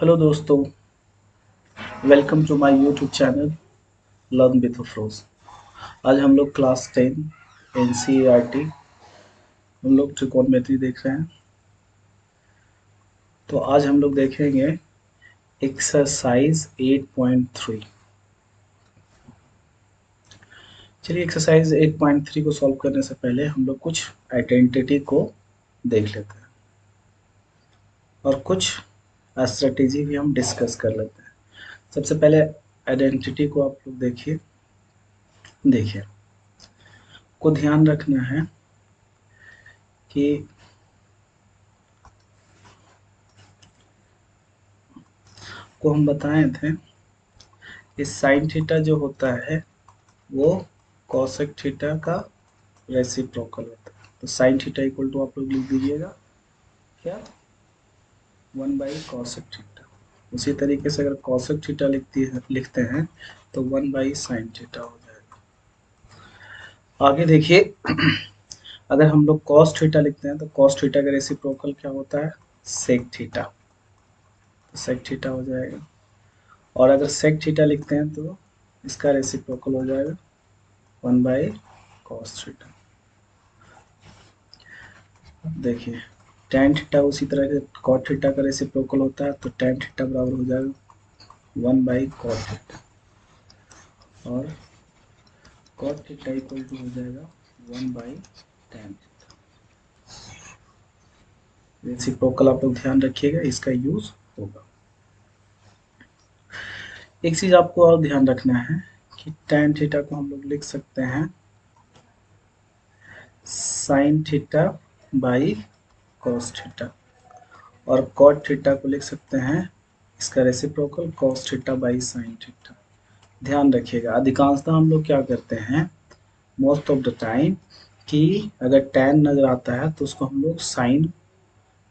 Hello दोस्तों, welcome to my YouTube channel learn with Afroz. आज हम लोग क्लास 10 एनसीईआरटी हम लोग ट्रिकोनोमेट्री देख रहे हैं। तो आज हम लोग देखेंगे एक्सरसाइज 8.3। चलिए, एक्सरसाइज 8.3 को सॉल्व करने से पहले हम लोग कुछ आइडेंटिटी को देख लेते हैं और कुछ स्ट्रेटेजी भी हम डिस्कस कर लेते हैं। सबसे पहले आइडेंटिटी को आप लोग देखिए को ध्यान रखना है कि को हम बताए थे कि साइन थीटा जो होता है वो कॉसेक थीटा का रेसिप्रोकल होता है। तो साइन थीटा इक्वल टू आप लोग लिख दीजिएगा क्या 1/कॉसेक थीटा। उसी तरीके से अगर कॉसेक थीटा लिखते हैं तो 1/साइन थीटा हो जाएगा। आगे देखिए अगर हम लोग कॉस थीटा लिखते हैं तो कॉस थीटा का रेसिप्रोकल क्या होता है सेक थीटा, तो सेक थीटा हो जाएगा। और अगर सेक थीटा लिखते हैं तो इसका रेसिप्रोकल हो जाएगा 1/कॉस थीटा। देखिए tan थीटा उसी तरह के cot थीटा का रेसिप्रोकल होता है, तो tan थीटा बराबर हो जाएगा 1/cot थीटा और cot थीटा इक्वल टू हो जाएगा 1/tan थीटा। रेसिप्रोकल आप लोग ध्यान रखिएगा, इसका यूज होगा। एक चीज आपको और ध्यान रखना है कि tan थीटा को हम लोग लिख सकते हैं sin theta by cos theta और cot थीटा को लिख सकते हैं इसका reciprocal cos theta by sin theta. ध्यान रखिएगा, अधिकांशतः हम लोग क्या करते हैं मोस्ट ऑफ द टाइम कि अगर tan नजर आता है तो उसको हम लोग sin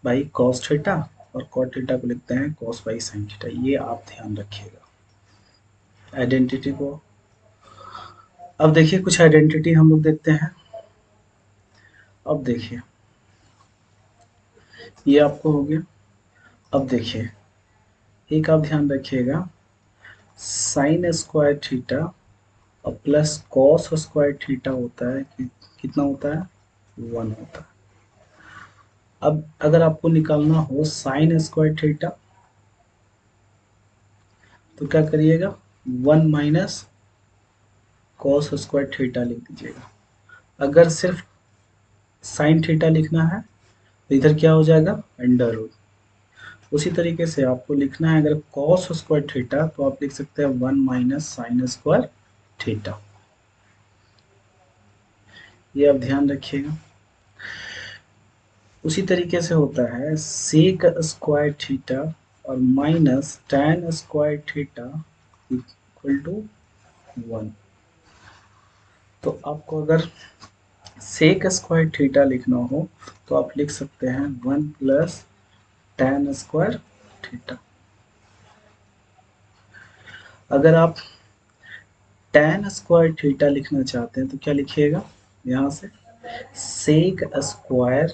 बाई cos थीटा और cot थीटा को लिखते हैं cos बाई sin थीटा। ये आप ध्यान रखिएगा आइडेंटिटी को। अब देखिए कुछ आइडेंटिटी हम लोग देखते हैं। अब देखिए ये आपको हो गया। अब देखिए एक आप ध्यान रखिएगा साइन स्क्वायर थीटा और प्लस कॉस स्क्वायर थीटा होता है कि कितना होता है 1 होता है। अब अगर आपको निकालना हो साइन स्क्वायर थीटा तो क्या करिएगा 1 - कॉस स्क्वायर थीटा लिख दीजिएगा। अगर सिर्फ साइन थीटा लिखना है तो इधर क्या हो जाएगा अंडर रूट। उसी तरीके से आपको लिखना है अगर कॉस स्क्वायर थीटा तो आप लिख सकते हैं 1 - साइन स्क्वायर थीटा। ये आप ध्यान रखिएगा। उसी तरीके से होता है सेक स्क्वायर थीटा और minus tan square theta equal to 1। तो आपको अगर सेक स्क्वायर थीटा लिखना हो तो आप लिख सकते हैं 1 प्लस tan स्क्वायर थीटा। अगर आप tan स्क्वायर थीटा लिखना चाहते हैं तो क्या लिखिएगा यहाँ से सेक स्क्वायर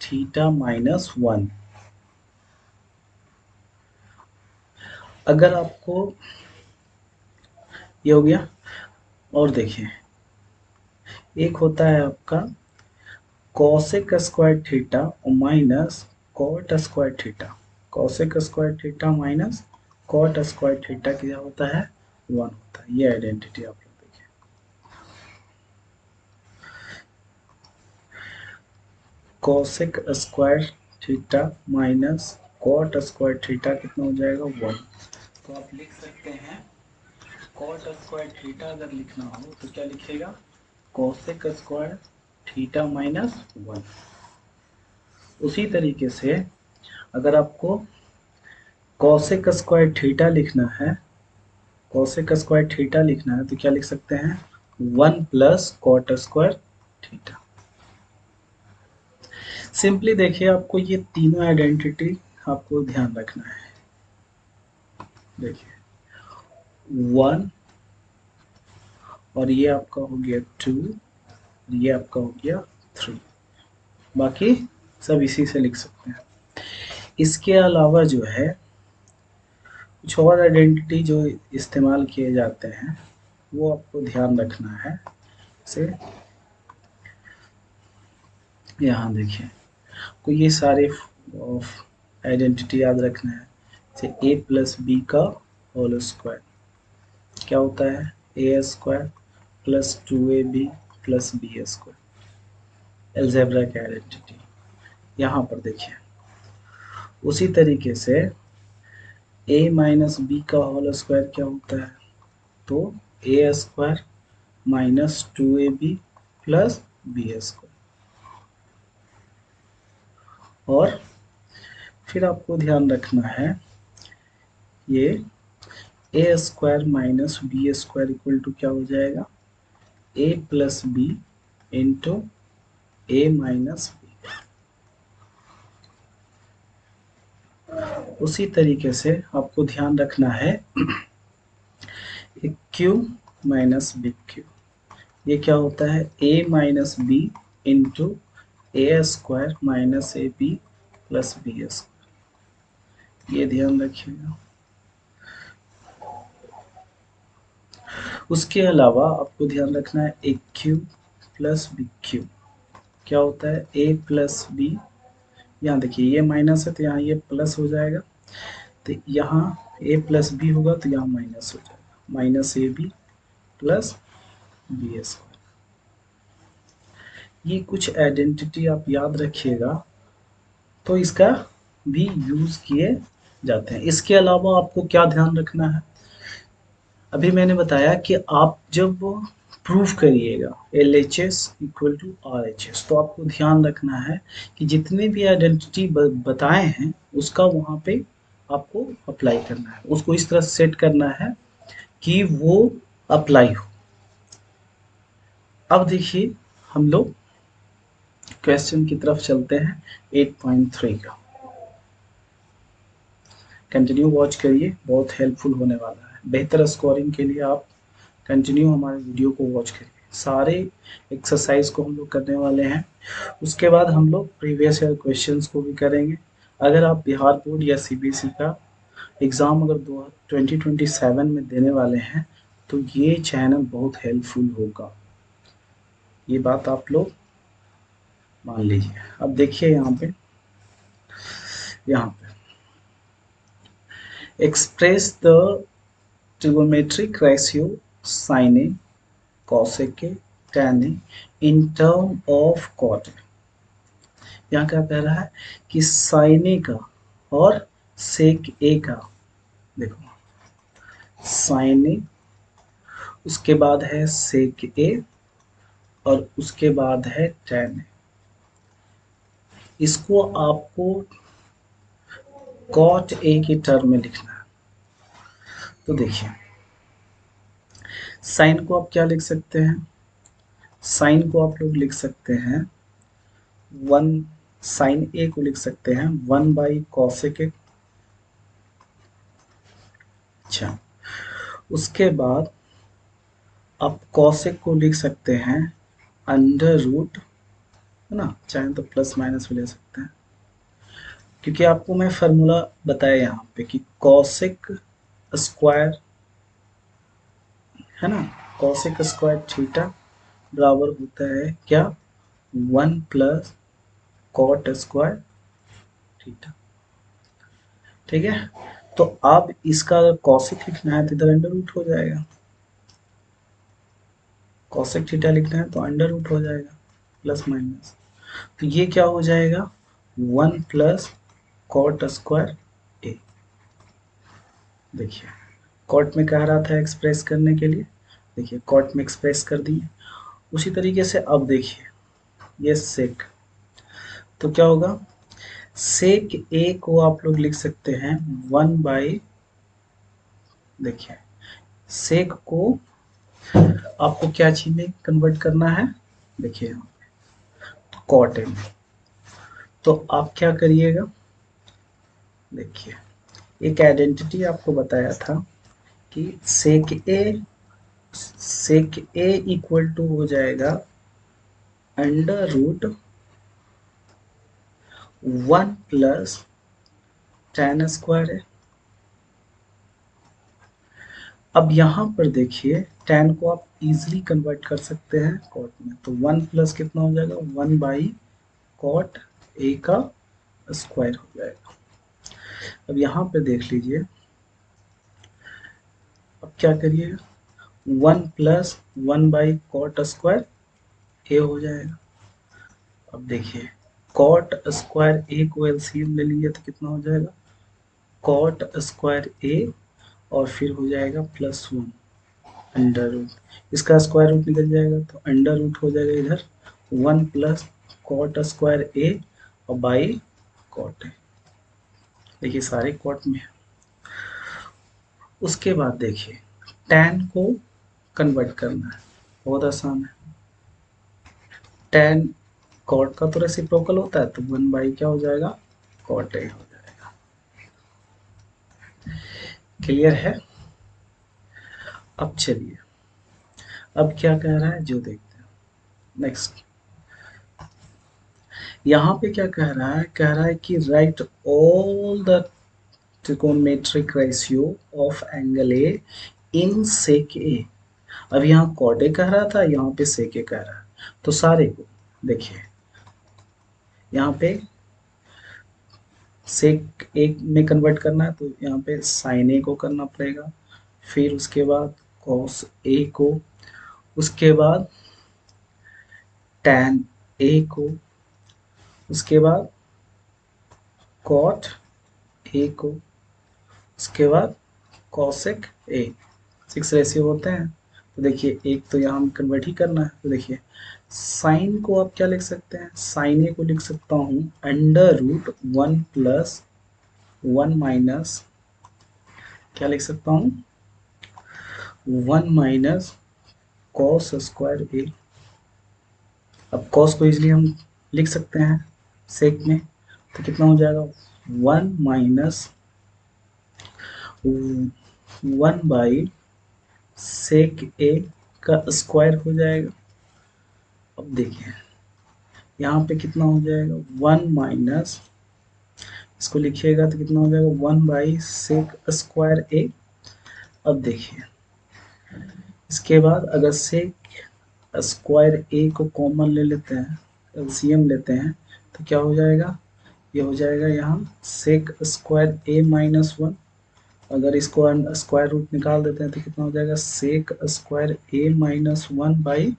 थीटा माइनस 1। अगर आपको ये हो गया। और देखिए एक होता है आपका कॉसेक स्क्वायर थीटा और minus cot square theta. Cosec square theta minus cot square theta क्या होता है 1 होता है। ये आइडेंटिटी आप लोग देखिए। Cosec square theta minus cot square theta कितना हो जाएगा 1। तो आप लिख सकते हैं कॉट स्क्वायर थीटा अगर लिखना हो तो क्या लिखिएगा कॉसेक स्क्वायर थीटा माइनस 1। उसी तरीके से अगर आपको कॉसेक स्क्वायर थीटा लिखना है कॉसेक स्क्वायर थीटा लिखना है तो क्या लिख सकते हैं 1 plus cot square theta. Simply देखिए आपको ये तीनों आइडेंटिटी आपको ध्यान रखना है। देखिए 1 और ये आपका हो गया 2, ये आपका हो गया 3, बाकी सब इसी से लिख सकते हैं। इसके अलावा जो है कुछ और आइडेंटिटी जो इस्तेमाल किए जाते हैं वो आपको ध्यान रखना है। जैसे यहाँ देखिए, तो ये सारे आइडेंटिटी याद रखना है। जैसे a प्लस बी का होल स्क्वायर क्या होता है, A square plus 2ab plus B square, algebra की आइडेंटिटी। यहाँ पर देखिए उसी तरीके से a माइनस बी का होल स्क्वायर क्या होता है, तो A square minus 2ab plus B square. और फिर आपको ध्यान रखना है ये A square minus B square equal to क्या हो जाएगा, A plus B into A minus B. उसी तरीके से आपको ध्यान रखना है क्यू माइनस बी क्यू, ये क्या होता है, A minus B into A square minus A B plus B square, ये ध्यान रखिएगा। उसके अलावा आपको ध्यान रखना है A cube plus B cube क्या होता है, ए प्लस बी, यहाँ देखिए ये माइनस है तो यहाँ ये प्लस हो जाएगा, तो यहाँ ए प्लस बी होगा तो यहाँ माइनस हो जाएगा, minus A B plus B square. ये कुछ आइडेंटिटी आप याद रखिएगा, तो इसका भी यूज किए जाते हैं। इसके अलावा आपको क्या ध्यान रखना है, अभी मैंने बताया कि आप जब प्रूफ करिएगा L H S equal to R H S, तो आपको ध्यान रखना है कि जितने भी आइडेंटिटी बताए हैं उसका वहाँ पे आपको अप्लाई करना है, उसको इस तरह सेट करना है कि वो अप्लाई हो। अब देखिए हम लोग क्वेश्चन की तरफ चलते हैं 8.3 का। कंटिन्यू वॉच करिए, बहुत हेल्पफुल होने वाला है। बेहतर स्कोरिंग के लिए आप कंटिन्यू हमारे वीडियो को वॉच करिए। सारे एक्सरसाइज को हम लोग करने वाले हैं, उसके बाद हम लोग प्रीवियस ईयर क्वेश्चंस को भी करेंगे। अगर आप बिहार बोर्ड या सीबीएसई का एग्ज़ाम अगर 2027 में देने वाले हैं तो ये चैनल बहुत हेल्पफुल होगा, ये बात आप लोग मान लीजिए। अब देखिए यहाँ पे express the trigonometric ratio sin A cosec A tan A in term of cot A। यहाँ क्या कह रहा है कि sin A का और sec A का, देखो sin A, उसके बाद है sec A और उसके बाद है tan A। इसको आपको cot A के टर्म में लिखना है। तो देखिए साइन को आप क्या लिख सकते हैं, साइन को आप लोग लिख सकते हैं वन, साइन ए को लिख सकते हैं 1/cosec A। अच्छा, उसके बाद आप cosec को लिख सकते हैं अंडर रूट, है ना, चाहे तो प्लस माइनस भी ले सकते हैं, क्योंकि आपको मैं फार्मूला बताया यहाँ पे कि cosec स्क्वायर, है ना, cosec स्क्वायर थीटा बराबर होता है क्या, 1 प्लस कॉट स्क्वायर थीटा। ठीक है, तो अब इसका अगर कॉसेक लिखना है तो इधर अंडर रूट हो जाएगा, कॉसेक थीटा लिखना है तो अंडर रूट हो जाएगा प्लस माइनस, तो ये क्या हो जाएगा 1 प्लस कॉट स्क्वायर ए। देखिए कॉट में कह रहा था एक्सप्रेस करने के लिए, देखिए कॉट में एक्सप्रेस कर दिए। उसी तरीके से अब देखिए ये सेक, तो क्या होगा, सेक ए को आप लोग लिख सकते हैं 1/, देखिए सेक को आपको क्या चीज में कन्वर्ट करना है, देखिए कॉट में, तो आप क्या करिएगा, देखिए एक आइडेंटिटी आपको बताया था कि सेक ए इक्वल टू हो जाएगा under root 1 plus tan square है। अब यहाँ पर देखिए tan को आप इजीली कन्वर्ट कर सकते हैं कॉट में, तो 1 प्लस कितना हो जाएगा 1 बाई कॉट ए का स्क्वायर हो जाएगा। अब यहाँ पे देख लीजिए, अब क्या करिए 1 प्लस 1 बाई कॉट स्क्वायर ए हो जाएगा। अब देखिए कॉट स्क्वायर ए को एलसीएम ले लीजिए तो कितना हो जाएगा कॉट स्क्वायर ए और फिर हो जाएगा +1 अंडर रूट, इसका स्क्वायर रूट निकल जाएगा तो अंडर रूट हो जाएगा इधर 1 प्लस कॉट स्क्वायर ए और बाई कॉट ए। देखिए सारे कॉट में है। उसके बाद देखिए tan को कन्वर्ट करना है, बहुत आसान है। tan कॉट का तो रेसिप्रोकल होता है तो 1 बाई क्या हो जाएगा कॉट ए हो जाएगा। क्लियर है? अब चलिए अब क्या कह रहा है जो देखते हैं नेक्स्ट। यहाँ पे क्या कह रहा है कि right all the trigonometric ratio of angle A in sec A. अब यहाँ कॉट ए कह रहा था, यहाँ पे सेक ए कह रहा है, तो सारे को देखिए यहाँ पे सेक ए में कन्वर्ट करना है तो यहाँ पे साइन ए को करना पड़ेगा, फिर उसके बाद कॉस ए को, उसके बाद टैन ए को, उसके बाद कॉट ए को, उसके बाद कॉसेक ए। 6 रेशियो होते हैं तो देखिए एक तो यहाँ हम कन्वर्ट ही करना है, तो देखिए साइन को आप क्या लिख सकते हैं, साइन ए को लिख सकता हूँ अंडर रूट 1 प्लस 1 माइनस क्या लिख सकता हूँ 1 माइनस कॉस स्क्वायर ए। अब कॉस को इजिली हम लिख सकते हैं सेक में, तो कितना हो जाएगा 1 माइनस 1 बाई सेक ए का स्क्वायर हो जाएगा। अब देखिए यहाँ पे कितना हो जाएगा 1 माइनस, इसको लिखिएगा तो कितना हो जाएगा 1 बाई सेक स्क्वायर ए। अब देखिए इसके बाद अगर सेक स्क्वायर ए को कॉमन ले लेते हैं, एलसीएम लेते हैं, तो क्या हो जाएगा, ये हो जाएगा यहाँ सेक स्क्वायर ए माइनस 1। अगर इसको स्क्वायर रूट निकाल देते हैं तो कितना हो जाएगा sec square A minus 1 by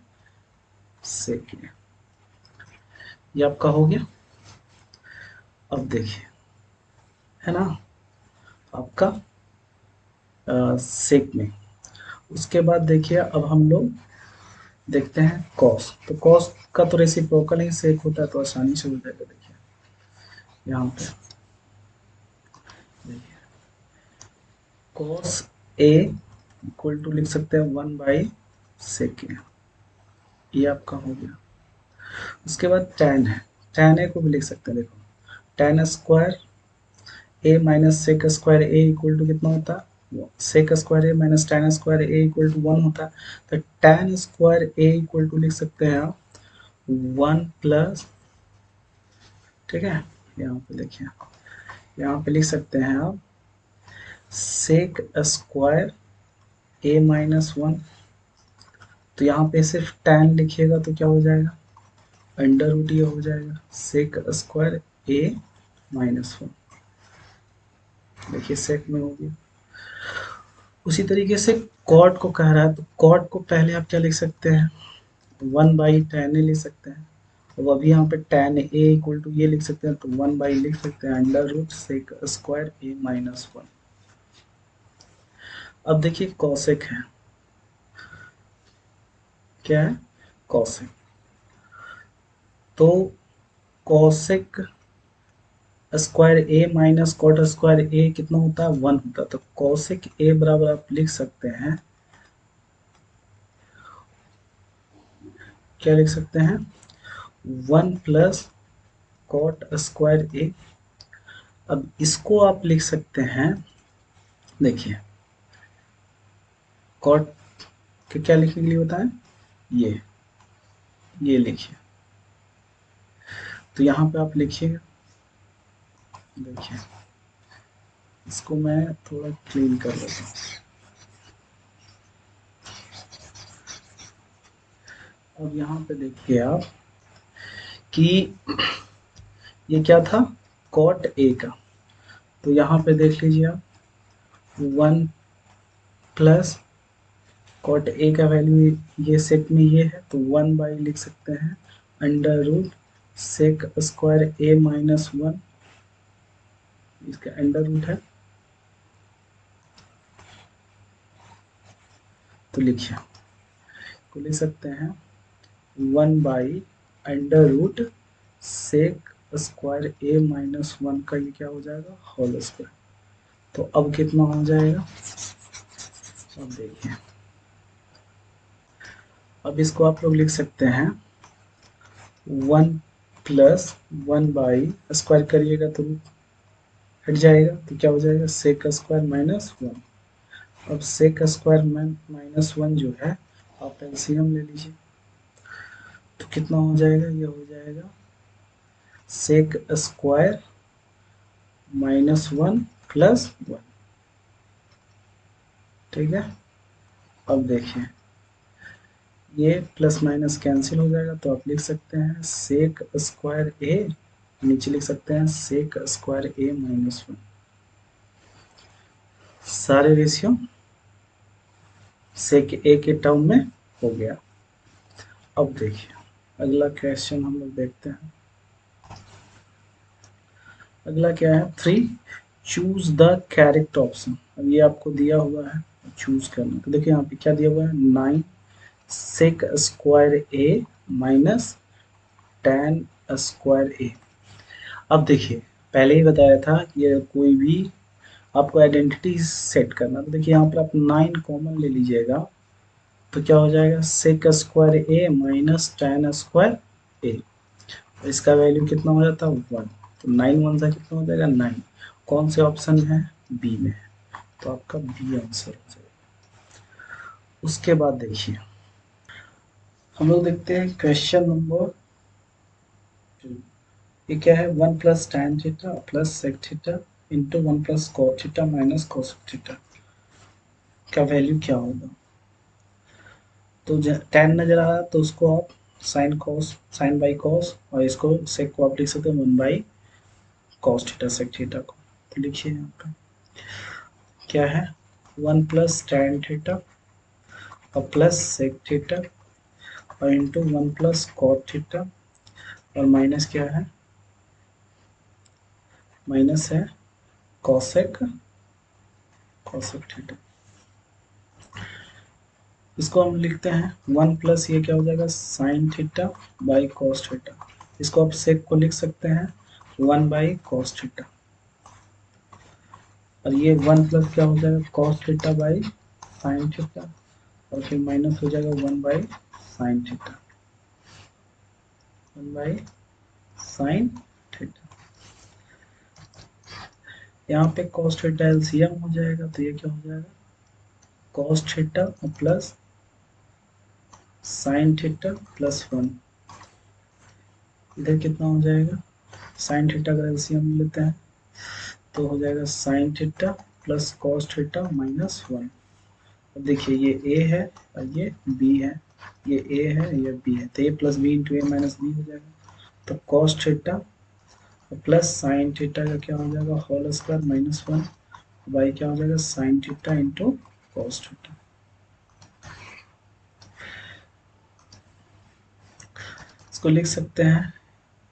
sec A. ये आपका हो गया। अब देखिए है ना आपका सेक में। उसके बाद देखिए अब हम लोग देखते हैं कॉस, तो कॉस का तो रेसिप्रोकल ही सेक होता है तो आसानी से हो जाएगा। देखिए यहाँ पे देखिए कॉस ए इक्वल टू लिख सकते हैं 1 बाई सेक ए, ये आपका हो गया। उसके बाद tan है, tan ए को भी लिख सकते हैं, देखो tan square A minus sec square A equal to कितना होता है sec square A minus tan square A equal to 1 होता है, तो tan square A equal to लिख सकते हैं आप 1 प्लस, ठीक है यहाँ पे देखिए यहाँ पे लिख सकते हैं आप सेक स्क्वायर ए माइनस 1। तो यहाँ पे सिर्फ tan लिखिएगा तो क्या हो जाएगा अंडर रूट ये हो जाएगा सेक स्क्वायर ए माइनस 1। देखिए सेक में हो गया। उसी तरीके से कॉट को कह रहा है तो कॉट को पहले आप क्या लिख सकते हैं 1 बाई tan ए लिख सकते हैं। अब अभी यहाँ पे tan ए इक्वल टू ये लिख सकते हैं तो 1 बाई लिख सकते हैं under root sec square A minus 1। अब देखिए कॉसेक है, क्या है कॉसेक, तो cosec square A minus cot square ए कितना होता है 1 होता है, तो कॉसेक ए बराबर आप लिख सकते हैं, क्या लिख सकते हैं 1 प्लस कॉट स्क्वायर ए। अब इसको आप लिख सकते हैं, देखिए कॉट के क्या लिखने के लिए होता है ये लिखिए, तो यहाँ पे आप लिखिएगा, देखिए इसको मैं थोड़ा क्लीन कर लेता हूँ। अब यहाँ पे देखिए आप कि ये क्या था, कॉट ए का, तो यहाँ पे देख लीजिए आप 1 प्लस कॉट ए का वैल्यू ये सेक में ये है, तो 1 बाई लिख सकते हैं under root sec square A minus 1, इसका अंडर रूट है, तो लिखिए तो लिख सकते हैं 1 by under root sec square A minus 1 का ये क्या हो जाएगा, होल स्क्वायर। तो अब कितना हो जाएगा, अब देखिए, अब इसको आप लोग लिख सकते हैं 1 प्लस 1 बाई स्क्वायर करिएगा तो हट जाएगा, तो क्या हो जाएगा सेक स्क्वायर माइनस 1। अब सेक स्क्वायर माइनस 1 जो है आप एलसीएम ले लीजिए, तो कितना हो जाएगा, ये हो जाएगा सेक स्क्वायर माइनस 1 प्लस 1, ठीक है। अब देखिए ये प्लस माइनस कैंसिल हो जाएगा, तो आप लिख सकते हैं सेक स्क्वायर ए, नीचे लिख सकते हैं सेक स्क्वायर ए माइनस 1, सारे रेशियो सेक ए के टर्म में हो गया। अब देखिए अगला क्वेश्चन हम लोग देखते हैं, अगला क्या है 3, चूज द करेक्ट ऑप्शन। अब ये आपको दिया हुआ है चूज करना, तो देखिए यहाँ पे क्या दिया हुआ है 9 सेक square A minus ten square ए। अब देखिए पहले ही बताया था ये कोई भी आपको आइडेंटिटी सेट करना, तो देखिए यहाँ पर आप 9 कॉमन ले लीजिएगा, तो क्या हो जाएगा sec square A minus ten square ए, इसका वैल्यू कितना हो जाता है 1, तो 9 1 सा कितना हो जाएगा 9, कौन से ऑप्शन में है, बी में है, तो आपका बी आंसर हो जाएगा। उसके बाद देखिए हम लोग देखते हैं क्वेश्चन नंबर 2, ये क्या है 1 plus tan theta plus sec theta into 1 plus cot theta minus cos theta का वैल्यू क्या होगा। तो tan नजर आ रहा है तो उसको आप साइन बाई कॉस, और इसको sec को आप लिख सकते हैं 1 by cos theta sec theta को, तो लिखिए यहाँ पे क्या है 1 प्लस tan थीटा और प्लस sec थीटा और इंटू 1 प्लस cot थीटा और माइनस क्या है, माइनस है कॉसेक कॉसेक थीटा। इसको हम लिखते हैं 1 प्लस ये क्या हो जाएगा sine theta by cos theta, इसको आप सेक को लिख सकते हैं 1 बाई कॉस थीटा, और ये 1 प्लस क्या हो जाएगा cos theta by sine theta, और फिर माइनस हो जाएगा 1 by sine theta, 1 by sine theta. यहाँ पे कॉस थीटा एलसीएम हो जाएगा, तो ये क्या हो जाएगा cos theta plus sine theta plus 1, इधर कितना हो जाएगा साइन थीटा का एलसीएम लेते हैं तो हो जाएगा sine theta plus cos theta minus 1। अब देखिए ये ए है और ये बी है, ये ए है ये बी है, तो ए plus B into A minus B हो जाएगा, तो cos theta plus sine theta का क्या हो जाएगा होल स्क्वायर माइनस 1 बाई क्या हो जाएगा sine theta into cos theta. इसको लिख सकते हैं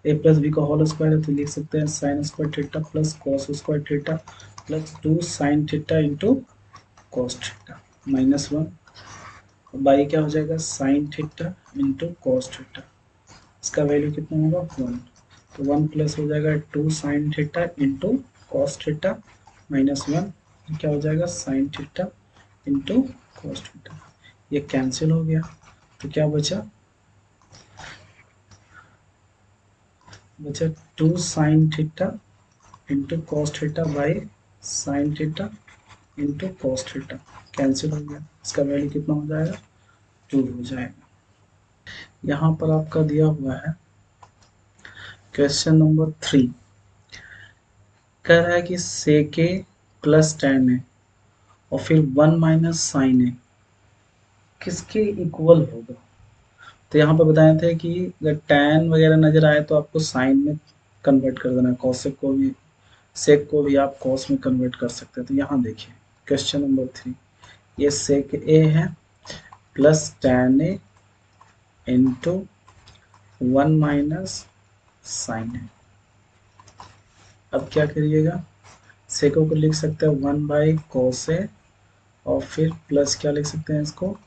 ए प्लस बी का होल स्क्वायर है, तो लिख सकते हैं sign square theta plus cos square theta plus 2 sign theta into cos theta minus 1 by क्या हो जाएगा sine theta into cos theta, इसका वैल्यू कितना होगा 1, तो 1 प्लस हो जाएगा 2 sign theta into cos theta minus 1, क्या हो जाएगा sine theta into cos theta, ये कैंसिल हो गया, तो क्या बचा बचा 2 sign theta into cos theta by sine theta into cos theta, cancel हो गया, इसका वैल्यू कितना हो जाएगा 2 हो जाएगा। यहाँ पर आपका दिया हुआ है क्वेश्चन नंबर 3, कह रहा है कि सेक ए प्लस टेन ए और फिर 1 माइनस साइन ए किसके इक्वल होगा। तो यहाँ पे बताए थे कि अगर tan वगैरह नजर आए तो आपको साइन में कन्वर्ट कर देना है, कॉसेक को भी सेक को भी आप कॉस में कन्वर्ट कर सकते हैं। तो यहाँ देखिए क्वेश्चन नंबर 3, ये सेक ए है plus tan A into 1 minus sine A. अब क्या करिएगा, सेको को लिख सकते हैं 1 बाई कॉस ए और फिर प्लस क्या लिख सकते हैं इसको,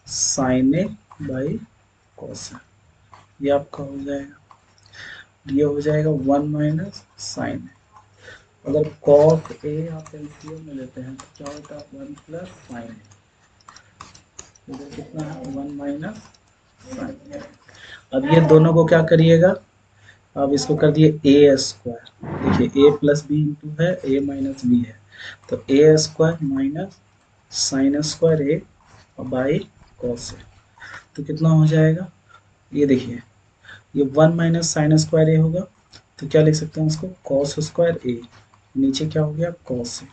sign A by cos A. ये आपका हो जाएगा, ये हो जाएगा 1 माइनस साइन ए। अगर कॉट ए आप एलसीएम में लेते हैं तो क्या होता है 1 प्लस साइन ए, इधर कितना है 1 माइनस साइन ए। अब ये दोनों को क्या करिएगा, अब इसको कर दिए ए स्क्वायर। देखिए ए प्लस बी इंटू है ए माइनस बी है, तो A square minus sine square A by cos A. तो कितना हो जाएगा, ये देखिए ये 1 माइनस साइन स्क्वायर ए होगा, तो क्या लिख सकते हैं इसको कॉस स्क्वायर ए, नीचे क्या हो गया कॉस ए,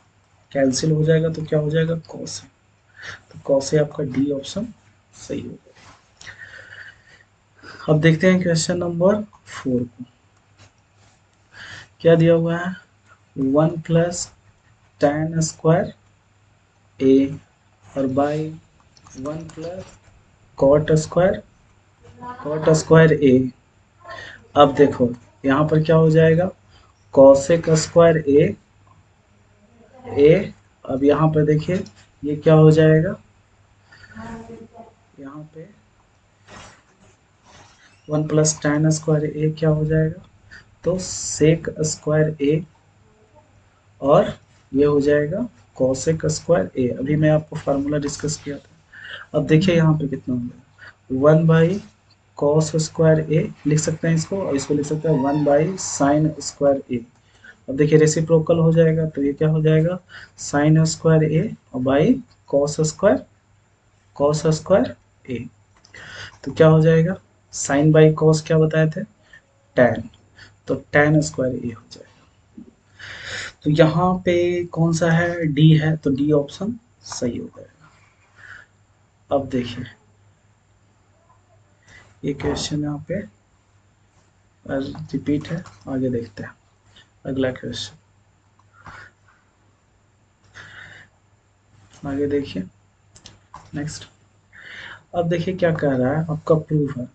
कैंसिल हो जाएगा तो क्या हो जाएगा कॉस ए। तो कॉस ए आपका डी ऑप्शन सही होगा। अब देखते हैं क्वेश्चन नंबर 4 को, क्या दिया हुआ है 1 प्लस tan स्क्वायर ए और बाई 1 प्लस कॉट स्क्वायर ए। अब देखो यहाँ पर क्या हो जाएगा कॉसेक स्क्वायर ए। अब यहाँ पर देखिए ये क्या हो जाएगा, यहाँ पे 1 प्लस tan स्क्वायर ए क्या हो जाएगा, तो सेक स्क्वायर ए और ये हो जाएगा कॉसेक स्क्वायर ए। अभी मैं आपको फार्मूला डिस्कस किया था। अब देखिए यहाँ पे कितना हो गया 1 बाई कॉस स्क्वायर ए लिख सकते हैं इसको, और इसको लिख सकते हैं 1 बाई साइन स्क्वायर ए। अब देखिए रेसिप्रोकल हो जाएगा तो ये क्या हो जाएगा साइन स्क्वायर ए और बाई कॉस स्क्वायर ए। तो क्या हो जाएगा साइन बाई कॉस क्या बताए थे tan, तो tan स्क्वायर ए हो जाएगा। तो यहाँ पे कौन सा है डी है, तो डी ऑप्शन सही हो जाएगा। अब देखिए ये क्वेश्चन यहाँ पे रिपीट है, आगे देखते हैं अगला क्वेश्चन। आगे देखिए नेक्स्ट। अब देखिए क्या कह रहा है, आपका प्रूफ है,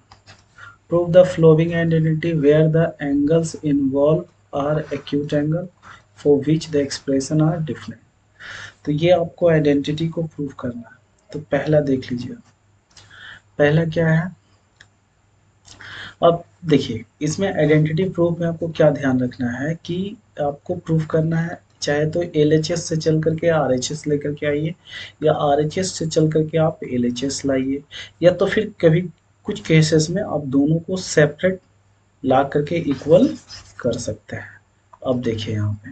prove the following identity where the angles involved are acute angle for which the expression are different. तो ये आपको आइडेंटिटी को प्रूव करना है। तो पहला देख लीजिए, पहला क्या है, अब देखिए इसमें आइडेंटिटी प्रूफ में आपको क्या ध्यान रखना है कि आपको प्रूफ करना है, चाहे तो एलएचएस से चल करके आरएचएस लेकर के आइए, या आरएचएस से चल करके आप एलएचएस लाइए, या तो फिर कभी कुछ केसेस में आप दोनों को सेपरेट ला करके इक्वल कर सकते हैं। अब देखिए यहाँ पे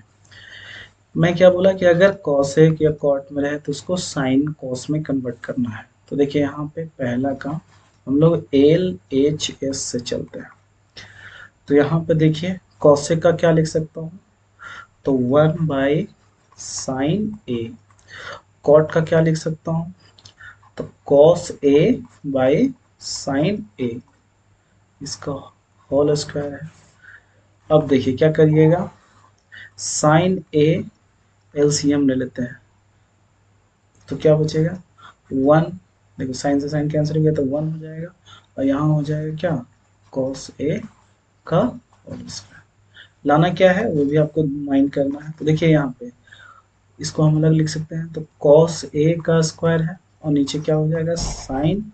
मैं क्या बोला कि अगर कॉसेक या कॉट में रहे तो उसको साइन कॉस में कन्वर्ट करना है। तो देखिए यहाँ पे पहला काम हम लोग एल एच एस से चलते हैं। तो यहाँ पे देखिए कॉसेक का क्या लिख सकता हूँ, तो 1 बाई साइन ए। कॉट का क्या लिख सकता हूँ, तो कॉस ए बाई साइन ए, इसका होल स्क्वायर है। अब देखिए क्या करिएगा साइन ए एलसीएम ले लेते हैं, तो क्या बचेगा 1, देखो साइन से साइन कैंसिल हो गया तो 1 हो जाएगा, और यहाँ हो जाएगा क्या कॉस ए का होल स्क्वायर। लाना क्या है वो भी आपको माइंड करना है। तो देखिए यहाँ पे इसको हम अलग लिख सकते हैं, तो कॉस ए का स्क्वायर है और नीचे क्या हो जाएगा साइन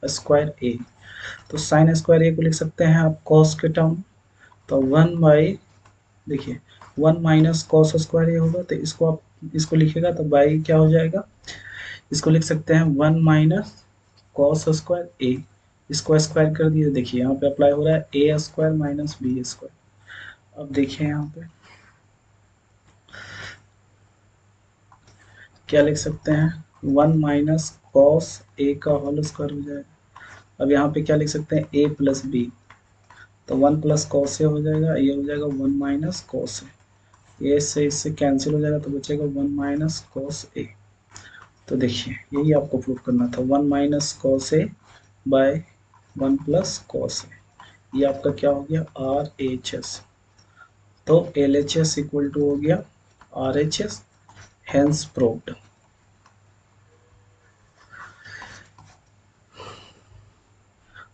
स्क्वायर ए। तो साइन स्क्वायर ए को लिख सकते हैं आप कॉस के टर्म, तो 1 बाई देखिए 1 माइनस कॉस स्क्वायर ए होगा, तो इसको आप इसको लिखेगा तो बाई क्या हो जाएगा, इसको लिख सकते हैं 1 माइनस कॉस स्क्वायर ए, इसको स्क्वायर कर दिए। देखिए यहाँ पे अप्लाई हो रहा है A square minus B square. अब देखिए यहाँ पे क्या लिख सकते हैं 1 माइनस कॉस ए का होल स्क्वायर हो जाएगा। अब यहाँ पे क्या लिख सकते हैं ए प्लस बी, तो 1 प्लस कॉस ए हो जाएगा, ये हो जाएगा 1 माइनस कॉस ए, ये से इससे कैंसिल हो जाएगा तो बचेगा 1 माइनस कॉस ए। तो देखिए यही आपको प्रूफ करना था 1 minus cos A by 1 plus cos A, ये आपका क्या हो गया आर एच एस। तो L H S equal to हो गया R H S, hence proved.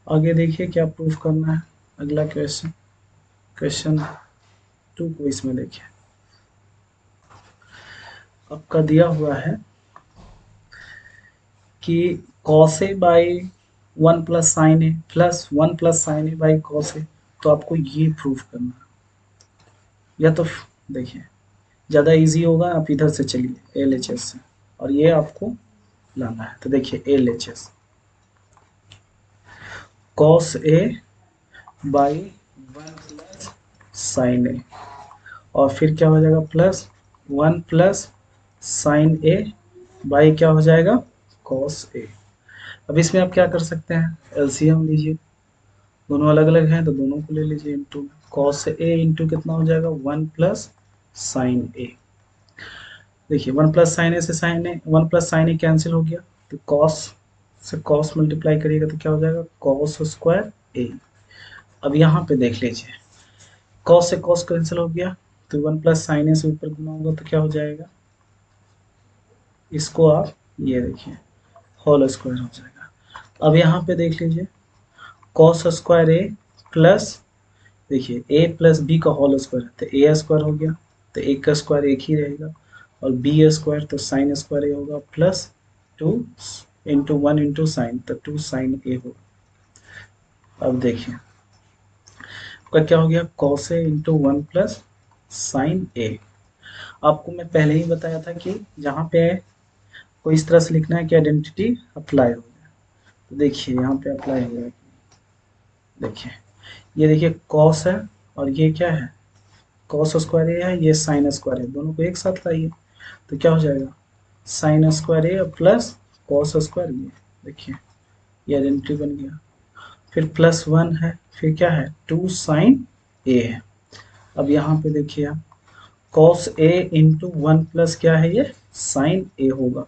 आगे देखिए क्या प्रूफ करना है। अगला क्वेश्चन, क्वेश्चन 2 को इसमें देखिए, आपका दिया हुआ है कि cos A by 1 plus sine A plus 1 plus sine A by cos A, तो आपको ये प्रूफ करना है। या तो देखिए ज़्यादा इजी होगा, आप इधर से चलिए एल एच एस से, और ये आपको लाना है। तो देखिए L H S cos A by 1 plus sine A, और फिर क्या हो जाएगा plus 1 plus sine A by क्या हो जाएगा कॉस ए। अब इसमें आप क्या कर सकते हैं, एलसीएम लीजिए, दोनों अलग अलग हैं तो दोनों को ले लीजिए इंटू, कॉस ए इंटू कितना हो जाएगा 1 प्लस साइन ए। देखिए 1 प्लस साइन ए से साइन ए, 1 प्लस साइन ए कैंसिल हो गया, तो कॉस से कॉस मल्टीप्लाई करिएगा तो क्या हो जाएगा कॉस स्क्वायर ए। अब यहाँ पे देख लीजिए कॉस से कॉस कैंसिल हो गया, तो 1 प्लस साइन ए से ऊपर गुना होगा तो क्या हो जाएगा, इसको आप ये देखिए होल स्क्वायर हो जाएगा। अब यहाँ पे देख लीजिए कॉस स्क्वायर ए प्लस, देखिए ए प्लस बी का होल स्क्वायर है तो ए स्क्वायर हो गया, तो एक का स्क्वायर एक ही रहेगा, और बी स्क्वायर तो साइन स्क्वायर ए होगा प्लस 2 इंटू 1 इंटू साइन, तो 2 साइन ए होगा। अब देखिए आपका क्या हो गया cos A into 1 plus sine ए। आपको मैं पहले ही बताया था कि जहाँ पे को इस तरह से लिखना है कि आइडेंटिटी अप्लाई हो गया। तो देखिए यहाँ पे अप्लाई हो गया, देखिए ये देखिए कॉस है और ये क्या है कॉस स्क्वायर ए है, ये साइन स्क्वायर है, दोनों को एक साथ लाइए तो क्या हो जाएगा sine square A plus cos square ए। देखिए ये आइडेंटिटी बन गया, फिर प्लस 1 है, फिर क्या है 2 साइन ए है। अब यहाँ पे देखिए आप कॉस ए इंटू 1 प्लस क्या है ये साइन ए होगा।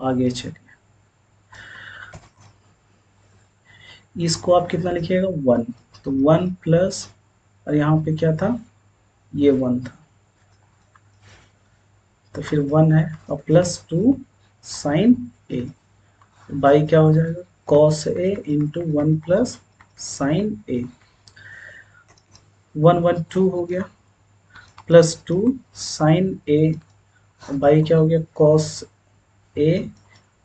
आगे चलिए इसको आप कितना लिखिएगा 1, तो 1 प्लस, और यहाँ पे क्या था ये 1 था, तो फिर 1 है और प्लस 2 साइन ए बाई क्या हो जाएगा कॉस ए इंटू 1 प्लस साइन ए, 1 1 2 हो गया प्लस 2 साइन ए बाई क्या हो गया cos A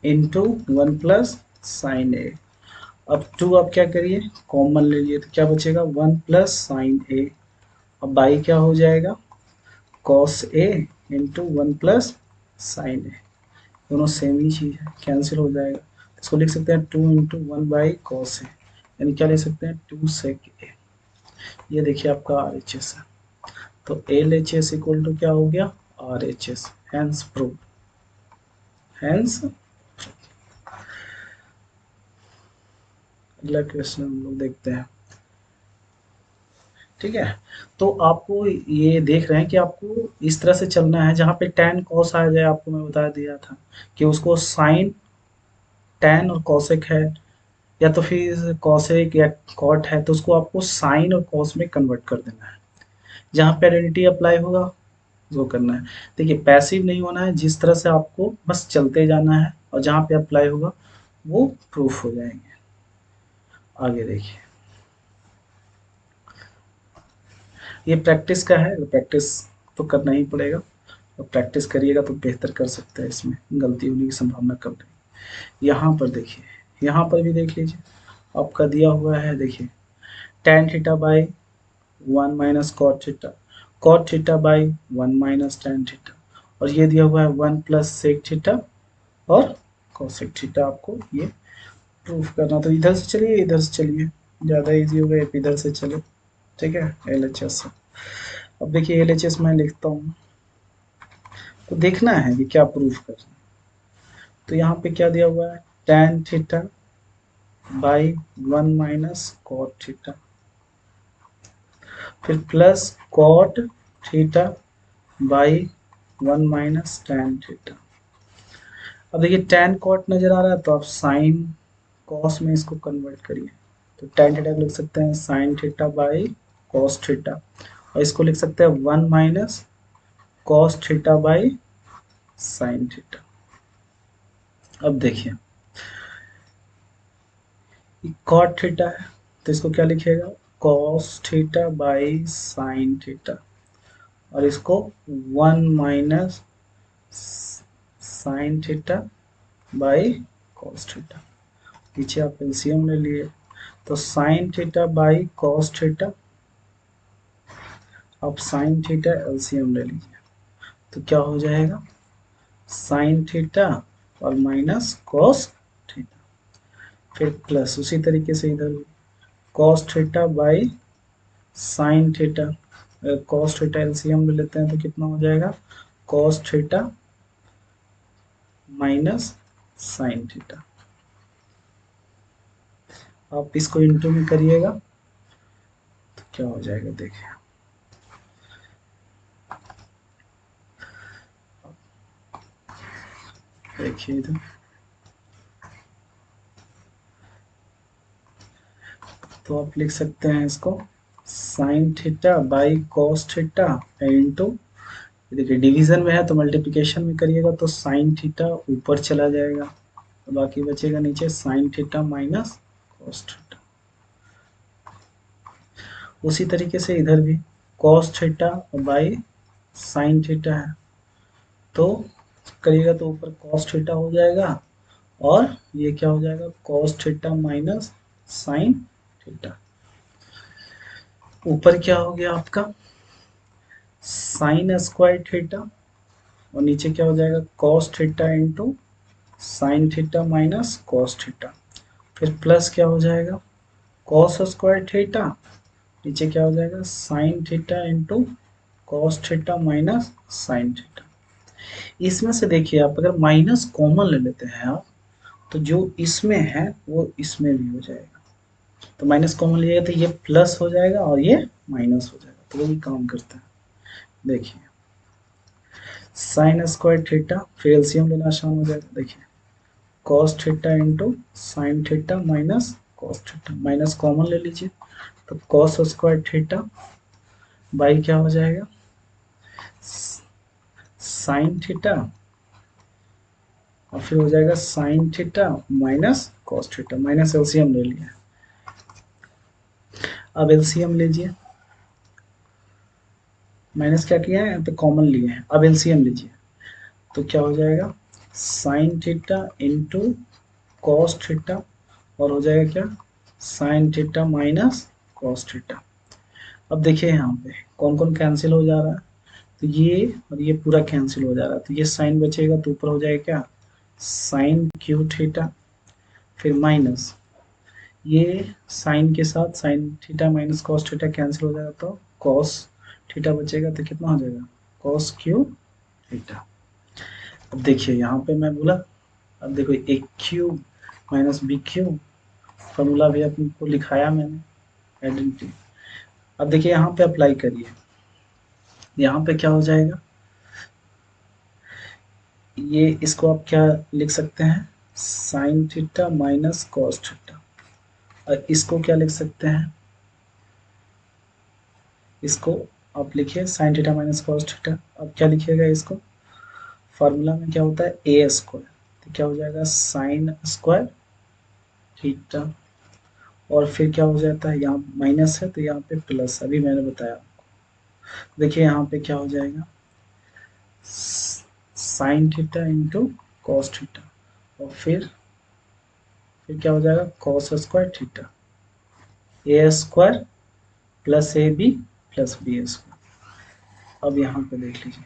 into 1 plus sine A. अब 2 आप क्या करिए कॉमन ले लिए तो क्या बचेगा 1 प्लस साइन ए, अब बाई क्या हो जाएगा कॉस ए इंटू 1 प्लस साइन ए, दोनों सेम ही चीज़ है कैंसिल हो जाएगा। इसको लिख सकते हैं 2 इंटू 1 बाई कॉस ए, यानी क्या लिख सकते हैं 2 सेक ए। ये देखिए आपका आर एच एस है, तो L H S equal to क्या हो गया R H S, hence prove, hence. अगला क्वेश्चन हम लोग देखते हैं, ठीक है। तो आपको ये देख रहे हैं कि आपको इस तरह से चलना है, जहाँ पे tan cos आ जाए, आपको मैं बता दिया था कि उसको sin tan और cosec है, या तो फिर cosec या cot है, तो उसको आपको sin और cos में कन्वर्ट कर देना है। जहाँ पे आइडेंटिटी अप्लाई होगा वो करना है। देखिए पैसिव नहीं होना है, जिस तरह से आपको बस चलते जाना है, और जहाँ पे अप्लाई होगा वो प्रूफ हो जाएंगे। आगे देखिए ये प्रैक्टिस का है, प्रैक्टिस तो करना ही पड़ेगा, और प्रैक्टिस करिएगा तो बेहतर कर सकते हैं, इसमें गलती होने की संभावना कम नहीं। यहाँ पर देखिए, यहाँ पर भी देख लीजिए आपका दिया हुआ है, देखिए tan theta by 1 minus cot theta by 1 minus tan theta, और ये दिया हुआ है 1 प्लस सेक थीटा और कॉसेक थीटा। आपको ये प्रूफ करना, तो इधर से चलिए इधर से चलिए, ज़्यादा इजी होगा इधर से चलो, ठीक है एल एच एस। अब देखिए एल एच एस मैं लिखता हूँ, तो देखना है कि क्या प्रूफ कर रहे हैं। तो यहाँ पे क्या दिया हुआ है tan theta by 1 minus cot theta, फिर plus cot theta by 1 minus tan theta. अब देखिए tan कॉट नजर आ रहा है तो आप साइन कॉस में इसको कन्वर्ट करिए तो tan थीटा लिख सकते हैं sin theta by cos theta, और इसको लिख सकते हैं 1 minus cos theta by sin theta. अब देखिए cot थीटा है तो इसको क्या लिखिएगा cos theta by sin theta, और इसको 1 minus sin theta by cos theta. पीछे आप एलसीएम ले लिए तो sin theta by cos theta, अब sin थीटा एलसीएम ले लीजिए तो क्या हो जाएगा sin थीटा और माइनस cos थीटा, फिर प्लस उसी तरीके से इधर cos theta by sin theta, cos theta LCM ले लेते हैं तो कितना हो जाएगा cos theta minus sin theta. आप इसको इंटू में करिएगा तो क्या हो जाएगा देखिए, देखिए इधर तो आप लिख सकते हैं इसको sine theta by cos theta into, देखिए डिवीजन में है तो मल्टीप्लिकेशन में करिएगा तो साइन थीटा ऊपर चला जाएगा तो बाकी बचेगा नीचे sign theta minus cos theta. उसी तरीके से इधर भी cos theta by sine theta है तो करिएगा तो ऊपर कॉस थीटा हो जाएगा और ये क्या हो जाएगा cos theta minus sine theta. ऊपर क्या हो गया आपका साइन स्क्वायर थीटा और नीचे क्या हो जाएगा cos theta into sine theta minus cos theta, फिर प्लस क्या हो जाएगा कॉस स्क्वायर थीटा, नीचे क्या हो जाएगा sine theta into cos theta minus sine theta. इसमें से देखिए आप अगर माइनस कॉमन ले लेते हैं आप तो जो इसमें है वो इसमें भी हो जाएगा, तो माइनस कॉमन लिएगा तो ये प्लस हो जाएगा और ये माइनस हो जाएगा, तो वो भी काम करता है। देखिए साइन स्क्वायर थीटा, फिर एलसीएम लेना आसान हो जाएगा, देखिए cos theta into sine theta minus cos theta, minus common ले लीजिए तो कॉस स्क्वायर थीटा बाई क्या हो जाएगा साइन थीटा और फिर हो जाएगा sine theta minus cos theta, minus LCM ले लिया। अब एलसीएम लीजिए, माइनस क्या किया है यहाँ पे कॉमन लिए हैं, अब एलसीएम लीजिए तो क्या हो जाएगा sine theta into cos theta और हो जाएगा क्या sign theta minus cos theta. अब देखिए यहाँ पे कौन कौन कैंसिल हो जा रहा है तो ये और ये पूरा कैंसिल हो जा रहा है तो ये साइन बचेगा तो ऊपर हो जाएगा क्या साइन क्यू थीटा, फिर माइनस ये साइन के साथ sign theta minus cos theta cancel हो जाएगा तो कॉस थीटा बचेगा तो कितना हो जाएगा कॉस क्यू थीटा। अब देखिए यहाँ पे मैं बोला, अब देखो A cube minus B cube formula भी आपको लिखाया मैंने आइडेंटिटी। अब देखिए यहाँ पे अप्लाई करिए, यहाँ पे क्या हो जाएगा ये इसको आप क्या लिख सकते हैं sign theta minus cos theta, और इसको क्या लिख सकते हैं इसको आप लिखिए sign theta minus cos theta. अब क्या लिखिएगा इसको फार्मूला में क्या होता है ए स्क्वायर, तो क्या हो जाएगा साइन स्क्वायर थीटा और फिर क्या हो जाता है यहाँ माइनस है तो यहाँ पे प्लस, अभी मैंने बताया देखिए यहाँ पे क्या हो जाएगा sine theta into cos theta और फिर क्या हो जाएगा cos square theta A square plus A B plus B square. अब यहाँ पे देख लीजिए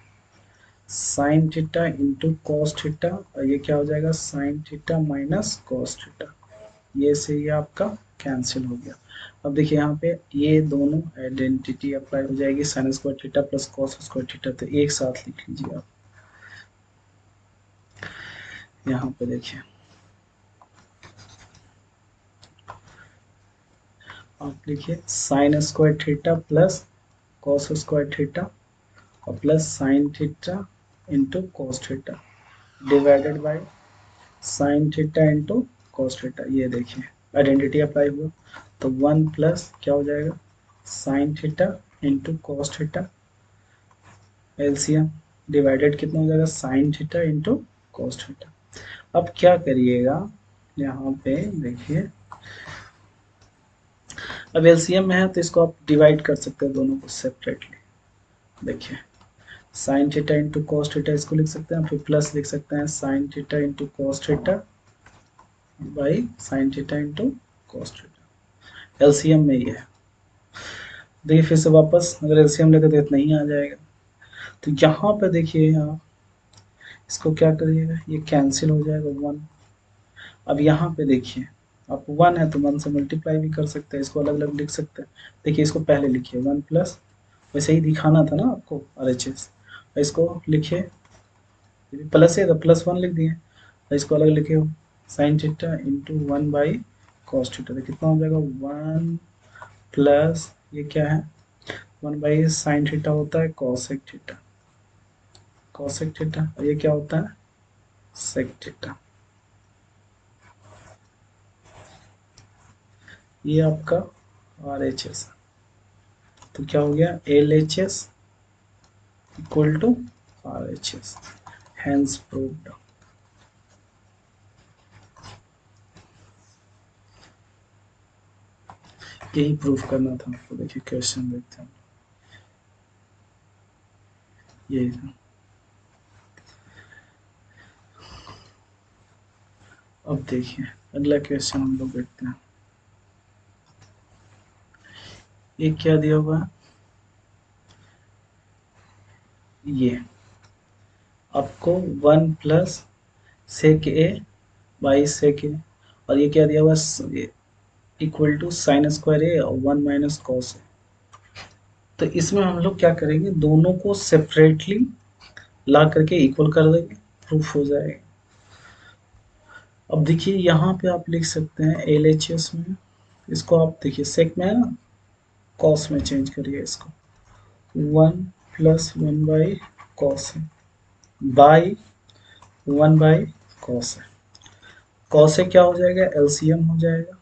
sine theta into cos theta और ये क्या हो जाएगा sine theta minus cos theta, ये से ये आपका कैंसिल हो गया। अब देखिए यहाँ पे ये दोनों आइडेंटिटी अप्लाई हो जाएगी sign square theta plus cos square theta, तो एक साथ लिख लीजिए आप यहाँ पे देखिए आप लिखिए sine square theta plus cos square theta और plus sine theta into cos theta divided by sine theta into cos theta, ये देखिए आइडेंटिटी अप्लाई हुआ, तो 1 प्लस क्या हो जाएगा sine theta into cos theta, LCM divided कितना हो जाएगा sine theta into cos theta. अब क्या करिएगा यहाँ पे देखिए, अब एलसीएम में है तो इसको आप डिवाइड कर सकते हैं दोनों को सेपरेटली। देखिए sign theta into cos theta इसको लिख सकते हैं, फिर प्लस लिख सकते हैं sign theta into cos theta by sine theta into cos theta. LCM में ये है। देखिए फिर से वापस अगर एलसीएम लेते तो इतना ही आ जाएगा। तो यहाँ पे देखिए आप इसको क्या करिएगा, ये कैंसिल हो जाएगा 1। अब यहाँ पे देखिए आप 1 है तो 1 से मल्टीप्लाई भी कर सकते हैं, इसको अलग अलग लिख सकते हैं। देखिए इसको पहले लिखिए 1 प्लस, वैसे ही दिखाना था ना आपको RHS, इसको लिखिए प्लस है तो +1 लिख दिए, इसको अलग लिखे sign theta into 1 by cos theta, तो कितना हो जाएगा 1 प्लस ये क्या है 1 बाई साइन थीटा होता है कॉसेक थीटा, कॉसेक थीटा, और ये क्या होता है सेक थीटा। ये आपका RHS, तो क्या हो गया LHS equal to RHS, hence proved. यही प्रूफ करना था आपको। देखिए क्वेश्चन देखते हैं, यही था। अब देखिए अगला क्वेश्चन हम लोग देखते हैं, ये क्या दिया हुआ है, ये आपको 1 plus sec A by sec ए, और ये क्या दिया हुआ है इक्वल टू साइन स्क्वायर ए और 1 माइनस कॉस ए। तो इसमें हम लोग क्या करेंगे, दोनों को सेपरेटली ला करके इक्वल कर देंगे, प्रूफ हो जाएगा। अब देखिए यहाँ पे आप लिख सकते हैं LHS में, इसको आप देखिए सेक में है ना, कॉस में चेंज करिए इसको, 1 प्लस 1 बाई कॉस है बाई 1 बाई कॉस है। कॉस से क्या हो जाएगा LCM हो जाएगा,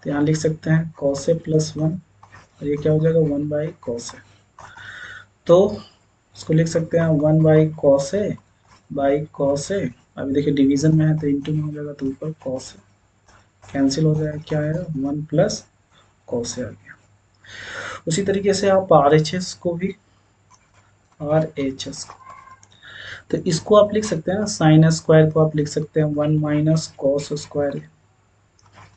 तो यहाँ लिख सकते हैं कॉस ए प्लस 1, और ये क्या हो जाएगा 1 बाई कॉस है। तो इसको लिख सकते हैं 1 by cos A by cos A, अभी देखिए डिवीजन में है तो इंटू में हो जाएगा, तो ऊपर कॉस है कैंसिल हो जाएगा, क्या आएगा 1 प्लस कॉस ए आ गया। उसी तरीके से आप RHS को भी, RHS को, तो इसको आप लिख सकते हैं ना, साइन स्क्वायर को आप लिख सकते हैं 1 माइनस कॉस स्क्वायर,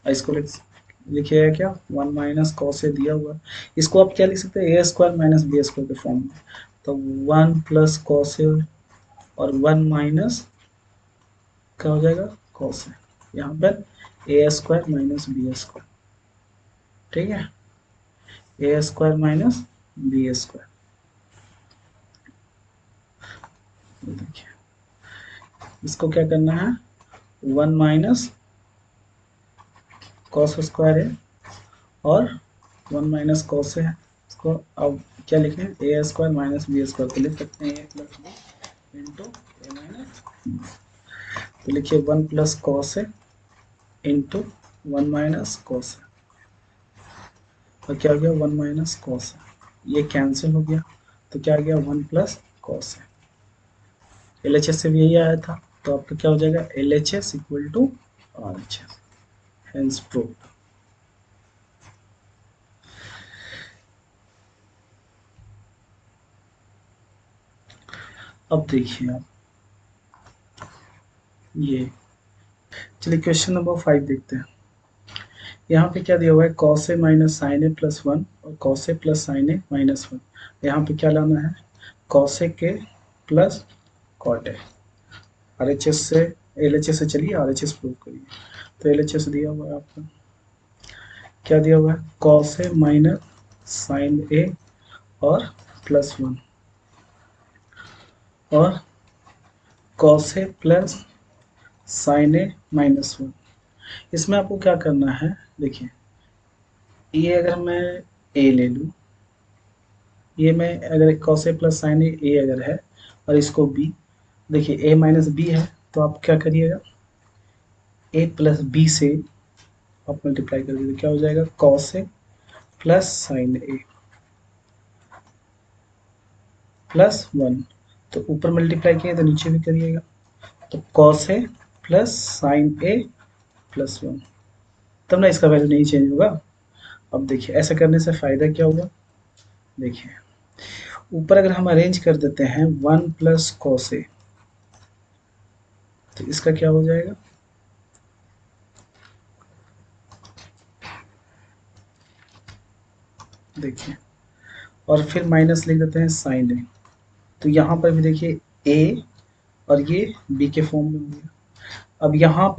इसको लिखिएगा क्या 1 माइनस कॉस ए दिया हुआ, इसको आप क्या लिख सकते हैं ए स्क्वायर माइनस बी स्क्वायर के फॉर्म में, तो 1 प्लस कॉस ए और 1 माइनस क्या हो जाएगा कॉस ए, यहाँ पर ए स्क्वायर माइनस बी स्क्वायर, ठीक है, A square minus B square. देखिए इसको क्या करना है 1 माइनस कॉस स्क्वायर है और 1 माइनस कॉस है, इसको अब क्या लिखें ए स्क्वायर माइनस बी स्क्वायर, तो लिख सकते हैं ए plus B into A minus, तो लिखिए 1 प्लस कॉस है इंटू 1 माइनस कॉस है, और क्या हो गया 1 माइनस कॉस है, ये कैंसिल हो गया, तो क्या आ गया 1 प्लस कॉस है। LHS से भी यही आया था, तो आपका क्या हो जाएगा LHS equal to RHS, hence proved. अब देखिए आप ये, चलिए क्वेश्चन नंबर 5 देखते हैं। यहाँ पे क्या दिया हुआ है cos A minus sine A plus 1 और cos ए प्लस साइन ए माइनस 1, यहाँ पे क्या लाना है cos ए के प्लस कॉट ए, RHS से LHS से चलिए RHS प्रूव करिए, तो LHS दिया हुआ है आपका, क्या दिया हुआ है cos A minus sine A और प्लस 1 और cos ए प्लस साइन ए माइनस 1। इसमें आपको क्या करना है, देखिए ये अगर मैं ए ले लूँ, ये मैं अगर cos ए प्लस साइन ए अगर है और इसको बी, देखिए ए माइनस बी है, तो आप क्या करिएगा ए प्लस बी से आप मल्टीप्लाई कर दीजिए, क्या हो जाएगा cos A plus sine A plus 1। तो ऊपर मल्टीप्लाई किए तो नीचे भी करिएगा, तो cos A plus sine A plus 1, तब ना इसका वैल्यू नहीं चेंज होगा। अब देखिए ऐसा करने से फ़ायदा क्या हुआ, देखिए ऊपर अगर हम अरेंज कर देते हैं 1 प्लस कॉस ए, तो इसका क्या हो जाएगा, देखिए और फिर माइनस लिख देते हैं साइन ए, तो यहाँ पर भी देखिए ए और ये बी के फॉर्म में हो गया। अब यहाँ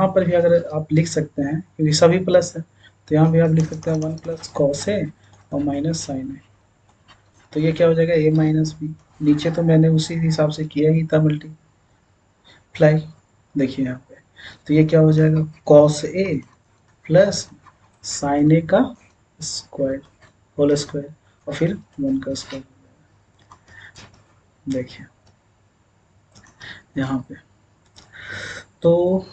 पर भी अगर आप लिख सकते हैं क्योंकि सभी प्लस है, तो यहाँ भी आप लिख सकते हैं 1 प्लस कॉस ए और माइनस साइन ए, तो ये क्या हो जाएगा ए माइनस बी। नीचे तो मैंने उसी हिसाब से किया ही था मल्टीप्लाई, देखिए यहाँ पे, तो ये क्या हो जाएगा कॉस ए प्लस साइन ए का स्क्वायर होल स्क्वायर और फिर 1 का स्क्वायर, देखिए यहाँ पे, तो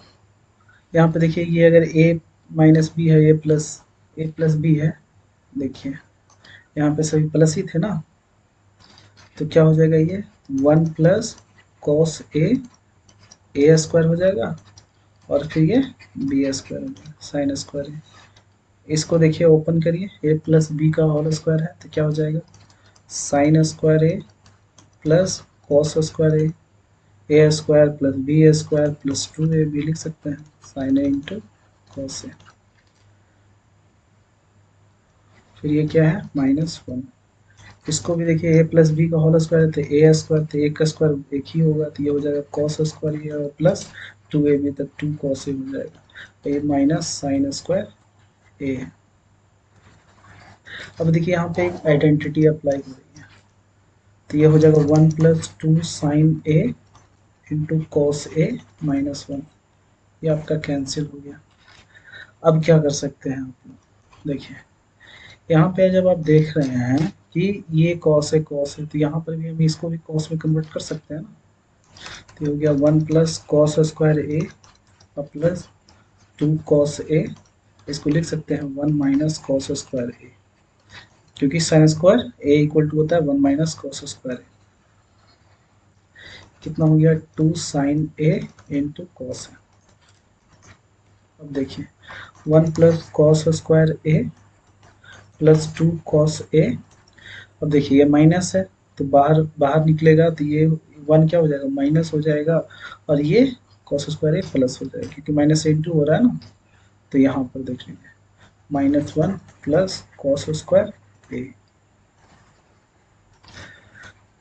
यहाँ पे देखिए ये अगर a माइनस बी है, ए प्लस बी है, देखिए यहाँ पे सभी प्लस ही थे ना, तो क्या हो जाएगा ये 1 प्लस कॉस ए स्क्वायर हो जाएगा और फिर ये बी स्क्वायर हो जाएगा साइन स्क्वायर है। इसको देखिए ओपन करिए, ए प्लस बी का होल स्क्वायर है तो क्या हो जाएगा sine square A plus cos square A square plus B square plus 2ab लिख सकते हैं sine A into cos A, फिर ये क्या है -1। इसको भी देखिए ए प्लस बी का होल स्क्वायर है तो ए स्क्वायर, तो एक का स्क्वायर एक ही होगा, तो ये हो जाएगा कॉस स्क्वायर ये प्लस 2ab, तक 2 कॉस ए हो जाएगा, तो ये माइनस साइन स्क्वायर ए है। अब देखिए यहाँ पे एक आइडेंटिटी अप्लाई हो रही है, तो ये हो जाएगा 1 plus 2 sine A into cos ए -1, ये आपका कैंसिल हो गया। अब क्या कर सकते हैं आप लोग, देखिए यहाँ पे जब आप देख रहे हैं कि ये कॉस है तो यहाँ पर भी हम इसको भी कॉस में कन्वर्ट कर सकते हैं ना, तो हो गया 1 प्लस कॉस स्क्वायर ए और प्लस 2 कॉस ए, इसको लिख सकते हैं 1 माइनस कॉस स्क्वायर ए, क्योंकि sine square A equal to होता है 1 माइनस कॉस स्क्वायर ए, कितना हो गया 2 साइन ए इंटू कॉस है। अब देखिए 1 plus cos square A plus 2 cos ए, अब देखिए ये माइनस है तो बाहर बाहर निकलेगा तो ये 1 क्या हो जाएगा माइनस हो जाएगा और ये कॉस स्क्वायर ए प्लस हो जाएगा क्योंकि माइनस इंटू हो रहा है ना, तो यहाँ पर देख लीजिए -1 plus cos square A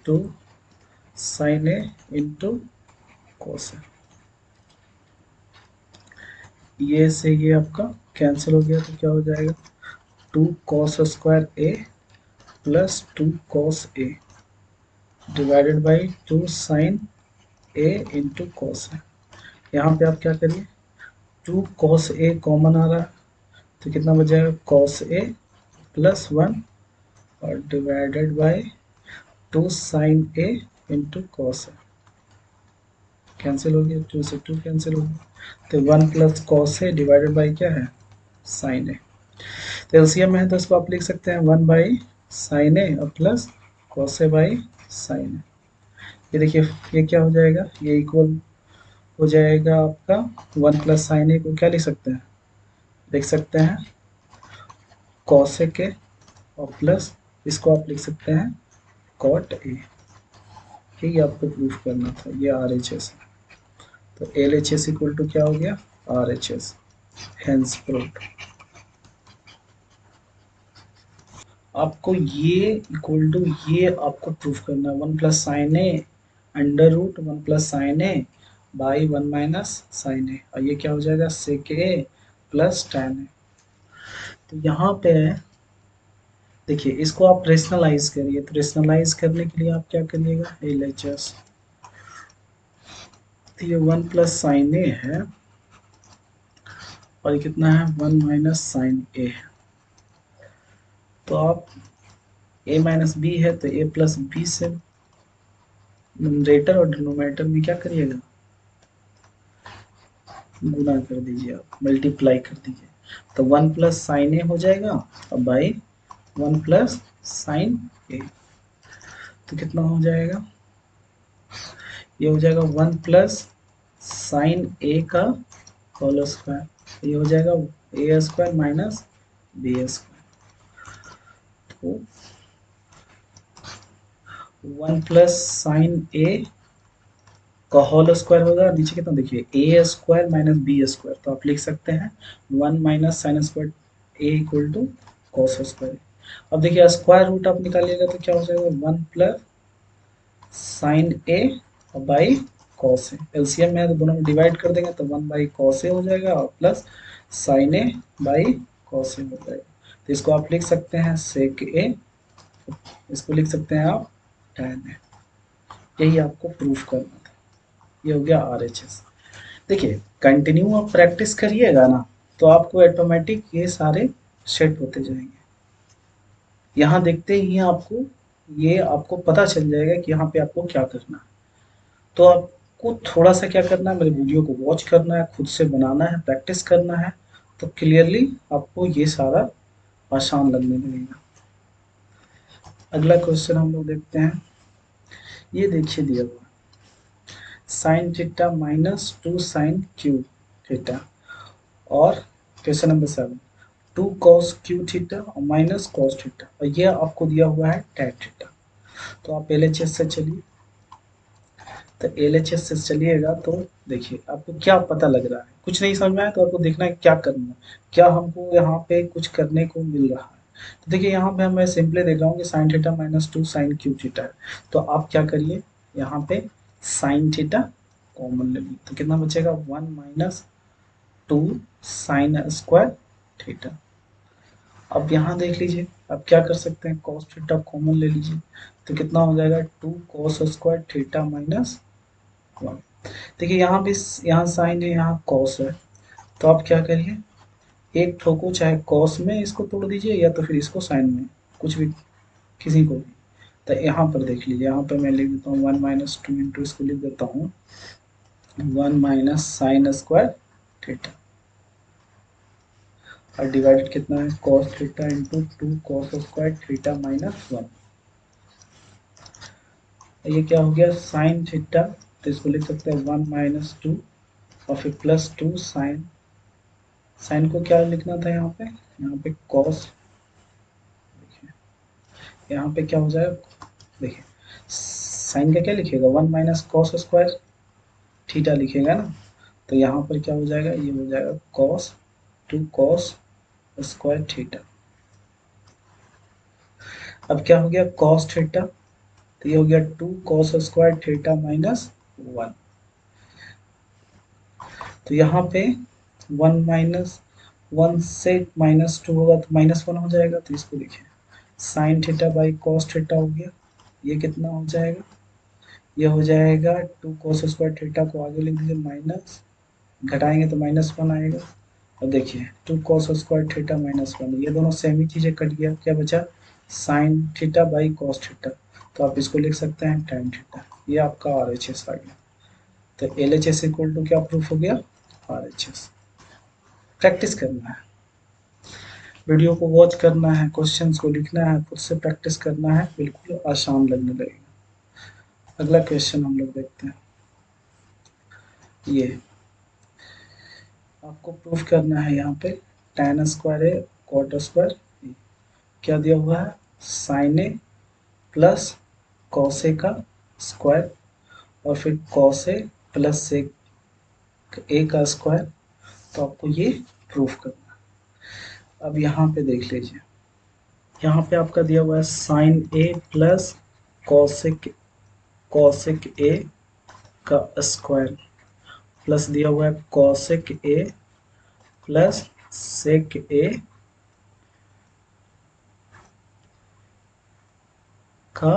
2 sine A into cos A, ये से ये आपका कैंसिल हो गया तो क्या हो जाएगा 2 cos square A plus 2 cos A divided by 2 sine A into cos है। यहाँ पे आप क्या करिए 2 कॉस ए कॉमन आ रहा है तो कितना बच जाएगा कॉस ए प्लस 1 और divided by 2 sine A into cos है, कैंसिल हो गया 2 से 2 कैंसिल हो गया, तो 1 plus cos A divided by क्या है साइन ए, तो एलसीएम में है तो इसको आप लिख सकते हैं 1 बाई साइन ए और plus cos A by sine A, ये देखिए ये क्या हो जाएगा ये इक्वल हो जाएगा आपका 1 प्लस साइन ए को क्या लिख सकते हैं कॉस ए के और प्लस इसको आप लिख सकते हैं कॉट ए, ये आपको प्रूफ करना था, ये आर एच एस है, तो L H S equal to क्या हो गया R H S, hence proof. आपको ये इक्वल टू ये आपको प्रूफ करना है 1 plus sine A under root 1 plus sine A by 1 minus sine A, और ये क्या हो जाएगा सेक ए प्लस टैन ए, तो यहाँ पे देखिए इसको आप रेशनलाइज करिए, तो रेशनलाइज करने के लिए आप क्या करिएगा एल एच एस, तो ये 1 प्लस साइन ए है और ये कितना है 1 माइनस साइन ए है, तो आप ए माइनस बी है तो ए प्लस बी से न्यूमरेटर और डिनोमिनेटर में क्या करिएगा गुना कर दीजिए, आप मल्टीप्लाई कर दीजिए, तो 1 प्लस साइन ए हो जाएगा और बाई 1 प्लस साइन ए, तो कितना हो जाएगा, ये हो जाएगा 1 प्लस साइन ए का होल स्क्वायर, ये हो जाएगा ए स्क्वायर माइनस बी स्क्वायर, तो 1 प्लस साइन ए का होल स्क्वायर होगा, नीचे कितना देखिए A square minus B square, तो आप लिख सकते हैं 1 minus sine square A equal to cos square. अब देखिए स्क्वायर रूट आप निकालिएगा तो क्या हो जाएगा 1 plus sine A by cos A, LCM में है तो दोनों में डिवाइड कर देंगे तो 1 बाई कॉस ए हो जाएगा और plus sine A by cos A हो जाएगा, तो इसको आप लिख सकते हैं सेक ए, इसको लिख सकते हैं आप tan ए, यही आपको प्रूफ करना था। ये हो गया RHS। देखिए कंटिन्यू आप प्रैक्टिस करिएगा ना तो आपको ऑटोमेटिक ये सारे सेट होते जाएंगे, यहाँ देखते ही आपको ये आपको पता चल जाएगा कि यहाँ पे आपको क्या करना है, तो आपको थोड़ा सा क्या करना है, मेरे वीडियो को वॉच करना है, खुद से बनाना है, प्रैक्टिस करना है, तो क्लियरली आपको ये सारा आसान लगने लगेगा। अगला क्वेश्चन हम लोग देखते हैं, ये देखिए दिया हुआ sine theta minus 2 sine cube theta, और question number 7 2 cos cube theta और माइनस कॉस थीटा, और ये आपको दिया हुआ है टैन थीटा। तो आप LHS से चलिए, तो LHS से चलिएगा तो देखिए आपको क्या पता लग रहा है, कुछ नहीं समझ में आया तो आपको देखना है क्या करना है, क्या हमको यहाँ पे कुछ करने को मिल रहा है। तो देखिए यहाँ पे मैं सिंपली देख रहा हूँ कि sine theta minus 2 sine cube theta है, तो आप क्या करिए यहाँ पे साइन थीटा कॉमन ले लीजिए, तो कितना बचेगा 1 माइनस 2 साइन स्क्वायर थीटा। अब यहाँ देख लीजिए अब क्या कर सकते हैं, कॉस थीटा कॉमन ले लीजिए, तो कितना हो जाएगा 2 कॉस स्क्वायर थीटा माइनस 1। देखिए यहाँ भी यहाँ साइन है यहाँ कॉस है, तो आप क्या करिए एक ठोको चाहे कॉस में इसको तोड़ दीजिए या तो फिर इसको साइन में, कुछ भी किसी को भी। तो यहाँ पर देख लीजिए, यहाँ पर मैं लिख देता हूँ 1 माइनस 2 इंटू इसको लिख देता हूँ 1 माइनस साइन स्क्वायर थीटा, और डिवाइडेड कितना है cos theta into 2 cos square theta minus 1, ये क्या हो गया साइन थीटा, तो इसको लिख सकते हैं 1 माइनस 2 और फिर प्लस 2 साइन, साइन को क्या लिखना था यहाँ पे कॉस, यहाँ पे क्या हो जाएगा देखिए साइन का क्या लिखेगा 1 माइनस कॉस स्क्वायर थीटा लिखेगा ना, तो यहाँ पर क्या हो जाएगा ये हो जाएगा कॉस 2 कॉस स्क्वायर थीटा। अब क्या हो गया कॉस थीटा, तो ये हो गया 2 कॉस स्क्वायर थीटा माइनस 1, तो यहाँ पे 1 माइनस 1 से माइनस 2 होगा तो माइनस 1 हो जाएगा, तो इसको लिखिए sine theta by cos theta हो गया, ये कितना हो जाएगा, ये हो जाएगा 2 कॉस स्क्वायर थीटा को आगे लिख दीजिए माइनस, घटाएंगे तो माइनस 1 आएगा, और देखिए 2 कॉस स्क्वायर थीटा माइनस 1, ये दोनों सेम ही चीज़ें कट गया, क्या बचा sine theta by cos theta, तो आप इसको लिख सकते हैं tan थीटा, ये आपका RHS आ गया। तो LHS इक्वल टू क्या प्रूफ हो गया RHS। प्रैक्टिस करना है, वीडियो को वॉच करना है, क्वेश्चंस को लिखना है, खुद से प्रैक्टिस करना है, बिल्कुल आसान लगने लगेगा। अगला क्वेश्चन हम लोग देखते हैं, ये आपको प्रूफ करना है यहाँ पे tan स्क्वायर ए कॉट स्क्वायर ए, क्या दिया हुआ है sine A plus cos A का स्क्वायर और फिर कॉस ए प्लस सेक ए का स्क्वायर, तो आपको ये प्रूफ करना है। अब यहाँ पे देख लीजिए, यहाँ पे आपका दिया हुआ है sine A plus cosec A का स्क्वायर प्लस दिया हुआ है कॉसेक ए प्लस सेक ए का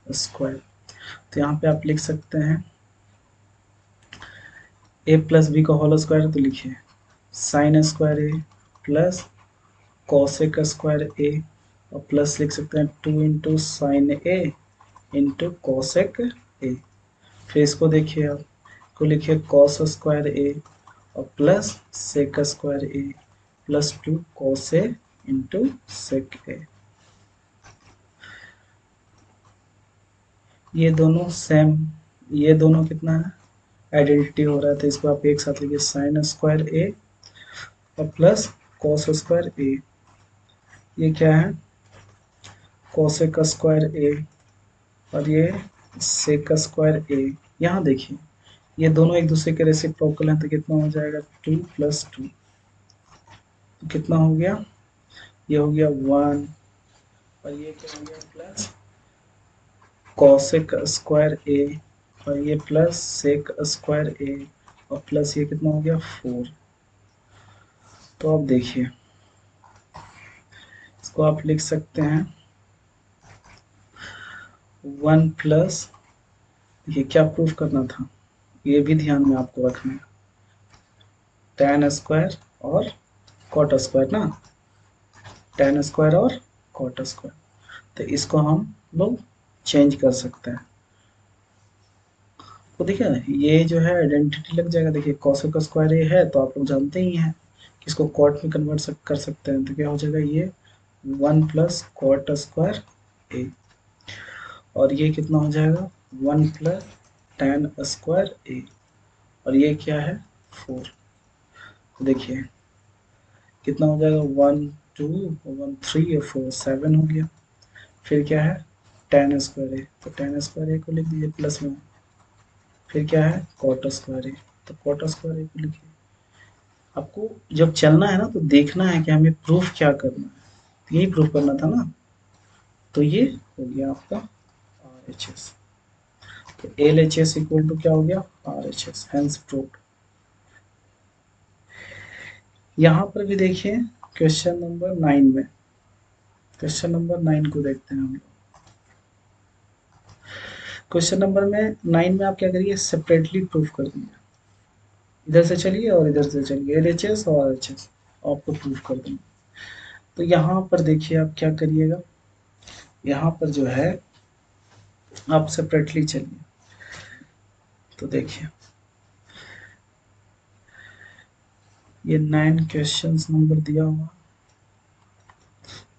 स्क्वायर, तो यहाँ पे आप लिख सकते हैं ए प्लस बी का होल स्क्वायर, तो लिखिए sine square A plus cosec square ए और प्लस लिख सकते हैं 2 into sine A into cosec ए, फिर इसको देखिए आप, को लिखिए कॉस स्क्वायर ए और plus sec square A plus 2 cos A into sec A. ये दोनों सेम, ये दोनों कितना है, आइडेंटिटी हो रहा है, तो इसको आप एक साथ लिखिए साइन स्क्वायर ए और प्लस कॉस स्क्वायर ए। ये क्या है, कोसेक स्क्वायर ए और ये सेक स्क्वायर ए। यहाँ देखिए ये दोनों एक दूसरे के रेसिप्रोकल हैं, तो कितना हो जाएगा 2 + 2, तो कितना हो गया, ये हो गया 1 और ये क्या हो गया प्लस कॉसेक स्क्वायर ए और ये प्लस सेक स्क्वायर ए और प्लस ये कितना हो गया 4। तो अब देखिए इसको आप लिख सकते हैं 1 प्लस, ये क्या प्रूफ करना था, ये भी ध्यान में आपको रखना है, tan स्क्वायर और कॉट स्क्वायर ना, tan स्क्वायर और कॉट स्क्वायर, तो इसको हम लोग चेंज कर सकते हैं। तो देखिए ये जो है आइडेंटिटी लग जाएगा, देखिए कॉसेक स्क्वायर ये है तो आप लोग जानते ही हैं कि इसको कॉट में कन्वर्ट कर सकते हैं, तो क्या हो जाएगा ये 1 प्लस कॉट स्क्वायर ए और ये कितना हो जाएगा 1 प्लस tan स्क्वायर ए और ये क्या है 4। तो देखिए कितना हो जाएगा 1 2 1 3 और 4 7 हो गया। फिर क्या है tan स्क्वायर ए, तो tan स्क्वायर ए को लिख दीजिए प्लस में, फिर क्या है कॉट स्क्वायर ए, तो कॉट स्क्वायर ए को लिखिए। आपको जब चलना है ना तो देखना है कि हमें प्रूफ क्या करना है, तो यही प्रूफ करना था ना, तो ये हो गया आपका आर एच एस। तो L H S equal to क्या हो गया R H S, hence proof. यहाँ पर भी देखिए क्वेश्चन नंबर 9 में, क्वेश्चन नंबर 9 को देखते हैं हम लोग। क्वेश्चन नंबर में 9 में आप क्या करिए सेपरेटली प्रूफ कर दीजिए, इधर से चलिए और इधर से चलिए, एल एच एस और आर एच एस आपको प्रूफ कर देंगे। तो यहाँ पर देखिए आप क्या करिएगा, यहाँ पर जो है आप सेपरेटली चलिए, तो देखिए ये 9 क्वेश्चंस नंबर दिया हुआ,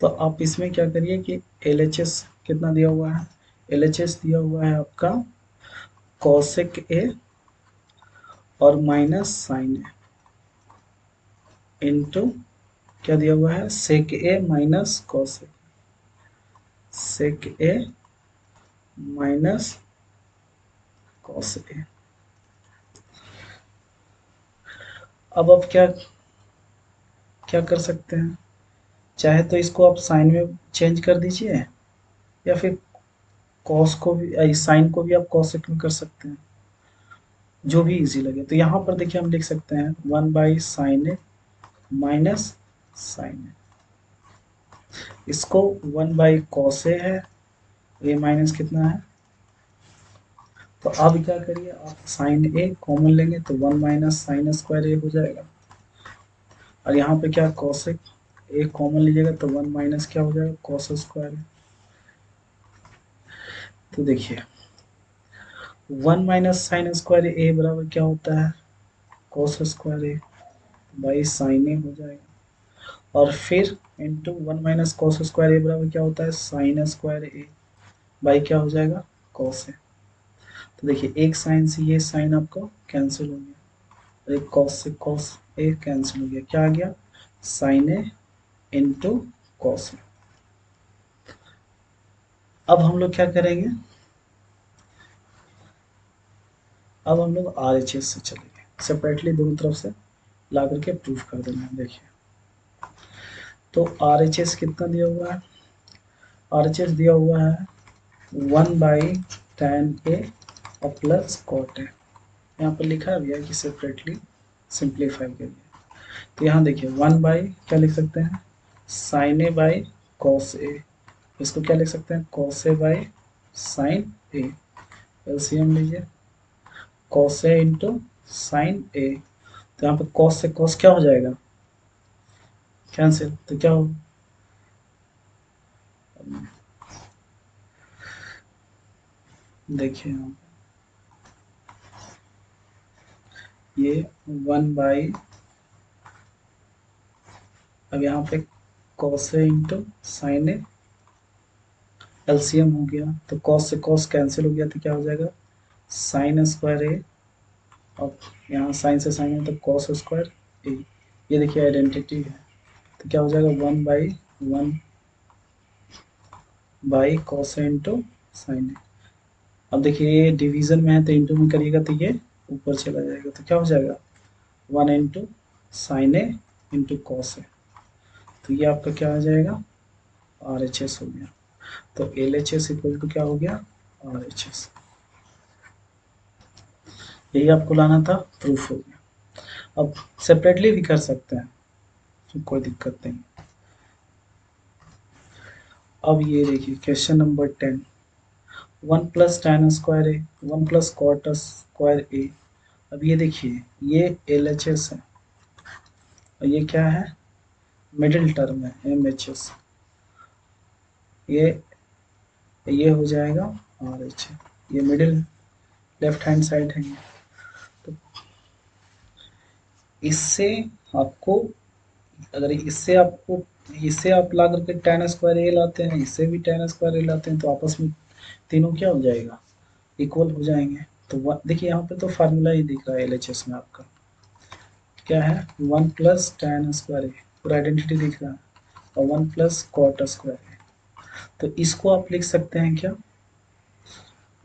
तो आप इसमें क्या करिए कि एल एच एस कितना दिया हुआ है, एल एच एस दिया हुआ है आपका कॉसेक ए और माइनस साइन ए इंटू क्या दिया हुआ है सेक ए माइनस कॉसेक, सेक ए माइनस कॉस ए। अब आप क्या क्या कर सकते हैं, चाहे तो इसको आप साइन में चेंज कर दीजिए या फिर कॉस को भी साइन को भी आप कॉसेक में कर सकते हैं, जो भी इजी लगे। तो यहाँ पर देखिए हम लिख सकते हैं 1/sin ए माइनस साइन ए, इसको 1/cos ए है, ये माइनस कितना है, तो अब क्या करिए आप साइन ए कॉमन लेंगे तो 1 माइनस साइन स्क्वायर ए हो जाएगा, और यहाँ पे क्या कॉसेक ए कॉमन लीजिएगा तो 1 माइनस क्या हो जाएगा कॉस स्क्वायर। तो देखिए 1 माइनस साइन स्क्वायर ए बराबर क्या होता है cos square A by sine A हो जाएगा, और फिर into 1 minus cos square A बराबर क्या होता है साइन स्क्वायर ए बाई क्या हो जाएगा कॉस ए। तो देखिए एक साइन से ये साइन आपको कैंसिल हो गया, एक कॉस से कॉस ए कैंसिल हो गया, क्या आ गया साइन ए इंटू कॉस ए। अब हम लोग क्या करेंगे, अब हम लोग आर एच एस से चलेंगे, सेपरेटली दोनों तरफ से ला करके प्रूफ कर देना है। देखिए तो आर एच एस कितना दिया हुआ है, आर एच एस दिया हुआ है 1/tan ए और प्लस कॉट ए, यहाँ पर लिखा भी है कि सेपरेटली सिंप्लीफाई करिए। तो यहाँ देखिए 1 बाई क्या लिख सकते हैं साइन ए बाई कॉस ए, इसको क्या लिख सकते हैं cos A by sine A, LCM लीजिए कॉस ए इंटू साइन ए, तो यहाँ पे कॉस से कॉस क्या हो जाएगा कैंसिल, तो क्या हो देखिए ये 1 बाई, अब यहाँ पे cos A into sine A, LCM हो गया तो कॉस से कॉस कैंसिल हो गया तो क्या हो जाएगा साइन स्क्वायर ए, अब यहाँ साइन से साइन है तो कॉस स्क्वायर ए, ये देखिए आइडेंटिटी है तो क्या हो जाएगा 1/1 cos A into sine A. अब देखिए ये डिवीजन में है तो इंटू में करिएगा तो ये ऊपर चला जाएगा तो क्या हो जाएगा 1 into sine A into cos A, तो ये आपका क्या आ जाएगा आर एच एस हो गया। तो L H S equal to क्या हो गया आर एच एस, यही आपको लाना था, प्रूफ हो गया। अब सेपरेटली भी कर सकते हैं तो कोई दिक्कत नहीं। अब ये देखिए क्वेश्चन नंबर 10, 1 + tan² ए, 1 + cot² ए। अब ये देखिए ये एल एच एस है और ये क्या है मिडिल टर्म है एम एच एस, ये हो जाएगा आर एच, ये मिडिल लेफ्ट हैंड साइड है ये। तो इससे आपको, अगर इससे आप ला करके tan² ए लाते हैं, इससे भी tan² ए लाते हैं तो आपस में तीनों क्या हो जाएगा इक्वल हो जाएंगे। तो देखिए यहाँ पे तो फार्मूला ही दिख रहा है एलएचएस में आपका क्या है 1 + tan² ए, पूरा आइडेंटिटी दिख रहा है और 1 + cot² ए। तो इसको आप लिख सकते हैं क्या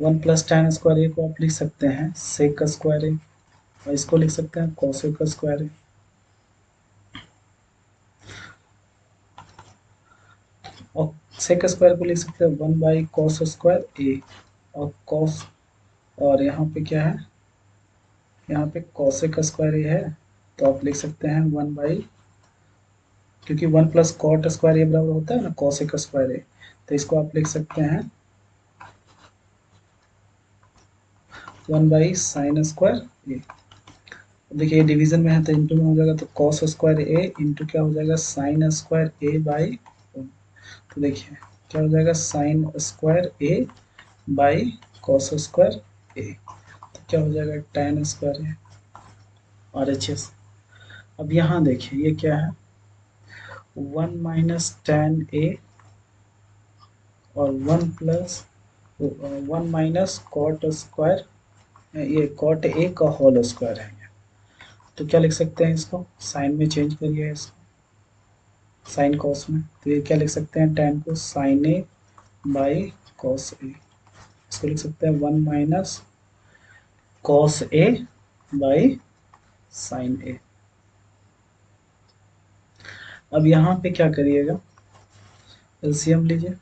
1 + tan² ए को आप लिख सकते हैं sec² ए और इसको लिख सकते हैं cosec² ए। और sec² को लिख सकते हैं 1/cos² ए और cos, और यहाँ पे क्या है यहाँ पे cosec² ए है तो आप लिख सकते हैं 1 क्योंकि 1 + cot² ए बराबर होता है ना cosec² ए, तो इसको आप लिख सकते हैं 1/sin² ए। देखिए ये डिवीजन में है तो इंटू में हो जाएगा तो cos² ए इंटू क्या हो जाएगा sin² ए बाई 1। तो देखिए क्या हो जाएगा sin² ए बाई cos² ए, तो क्या हो जाएगा tan² ए और एच एस। अब यहाँ देखिए ये क्या है 1 - tan ए और 1 - cot², ये cot ए का होल स्क्वायर है ये। तो क्या लिख सकते हैं इसको साइन में चेंज करिए इसको साइन कॉस में, तो ये क्या लिख सकते हैं tan को sin ए बाई कॉस ए, इसको लिख सकते हैं 1 - cos A by sine A. अब यहाँ पे क्या करिएगा एलसीएम लीजिए,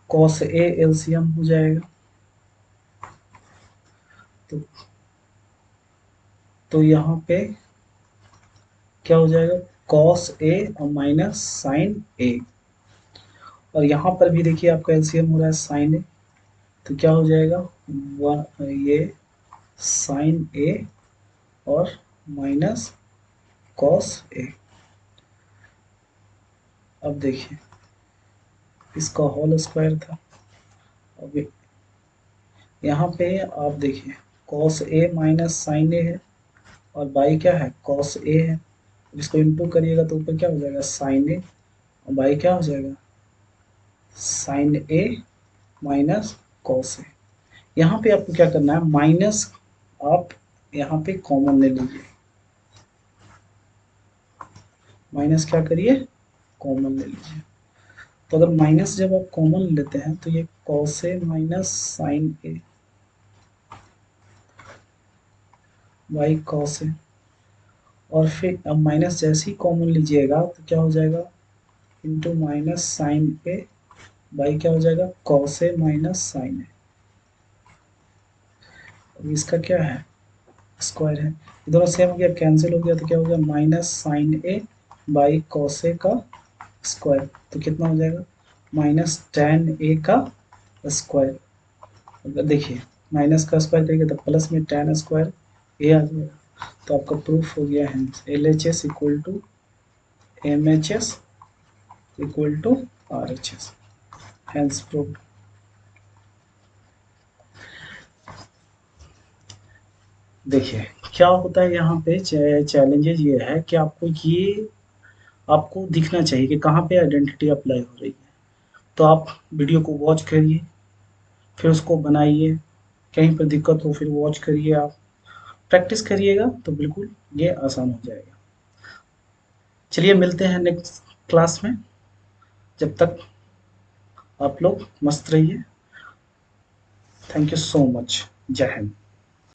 cos ए एलसीएम हो जाएगा तो यहाँ पे क्या हो जाएगा cos ए और माइनस साइन ए, और यहाँ पर भी देखिए आपका एलसीएम हो रहा है साइन ए, तो क्या हो जाएगा ये साइन ए और माइनस कॉस ए। अब देखिए इसका होल स्क्वायर था, अब यहाँ पे आप देखिए कॉस ए माइनस साइन ए है और बाई क्या है कॉस ए है, इसको इंटू करिएगा तो ऊपर क्या हो जाएगा साइन ए और बाई क्या हो जाएगा साइन ए माइनस कॉस ए। यहाँ पे आपको क्या करना है माइनस, आप यहाँ पे कॉमन ले लीजिए, माइनस क्या करिए कॉमन ले लीजिए। तो अगर माइनस जब आप कॉमन लेते हैं तो ये cos A minus sine A by cos A, और फिर अब माइनस जैसे ही कॉमन लीजिएगा तो क्या हो जाएगा into minus sine A by क्या हो जाएगा cos A minus sine A. अब इसका क्या है स्क्वायर है, ये दोनों सेम हो गया कैंसिल हो गया तो क्या हो गया minus sine A by cos A का स्क्वायर, तो कितना हो जाएगा माइनस tan ए का स्क्वायर। अगर देखिए माइनस का स्क्वायर करेंगे तो प्लस में tan² ए आ जाएगा, तो आपका प्रूफ हो गया है L H S equal to M H S equal to R H S, hence proof. देखिए क्या होता है यहाँ पे, चैलेंजेज ये है कि आपको दिखना चाहिए कि कहाँ पे आइडेंटिटी अप्लाई हो रही है। तो आप वीडियो को वॉच करिए, फिर उसको बनाइए, कहीं पर दिक्कत हो फिर वॉच करिए, आप प्रैक्टिस करिएगा तो बिल्कुल ये आसान हो जाएगा। चलिए मिलते हैं नेक्स्ट क्लास में, जब तक आप लोग मस्त रहिए। Thank you so much. जय हिंद।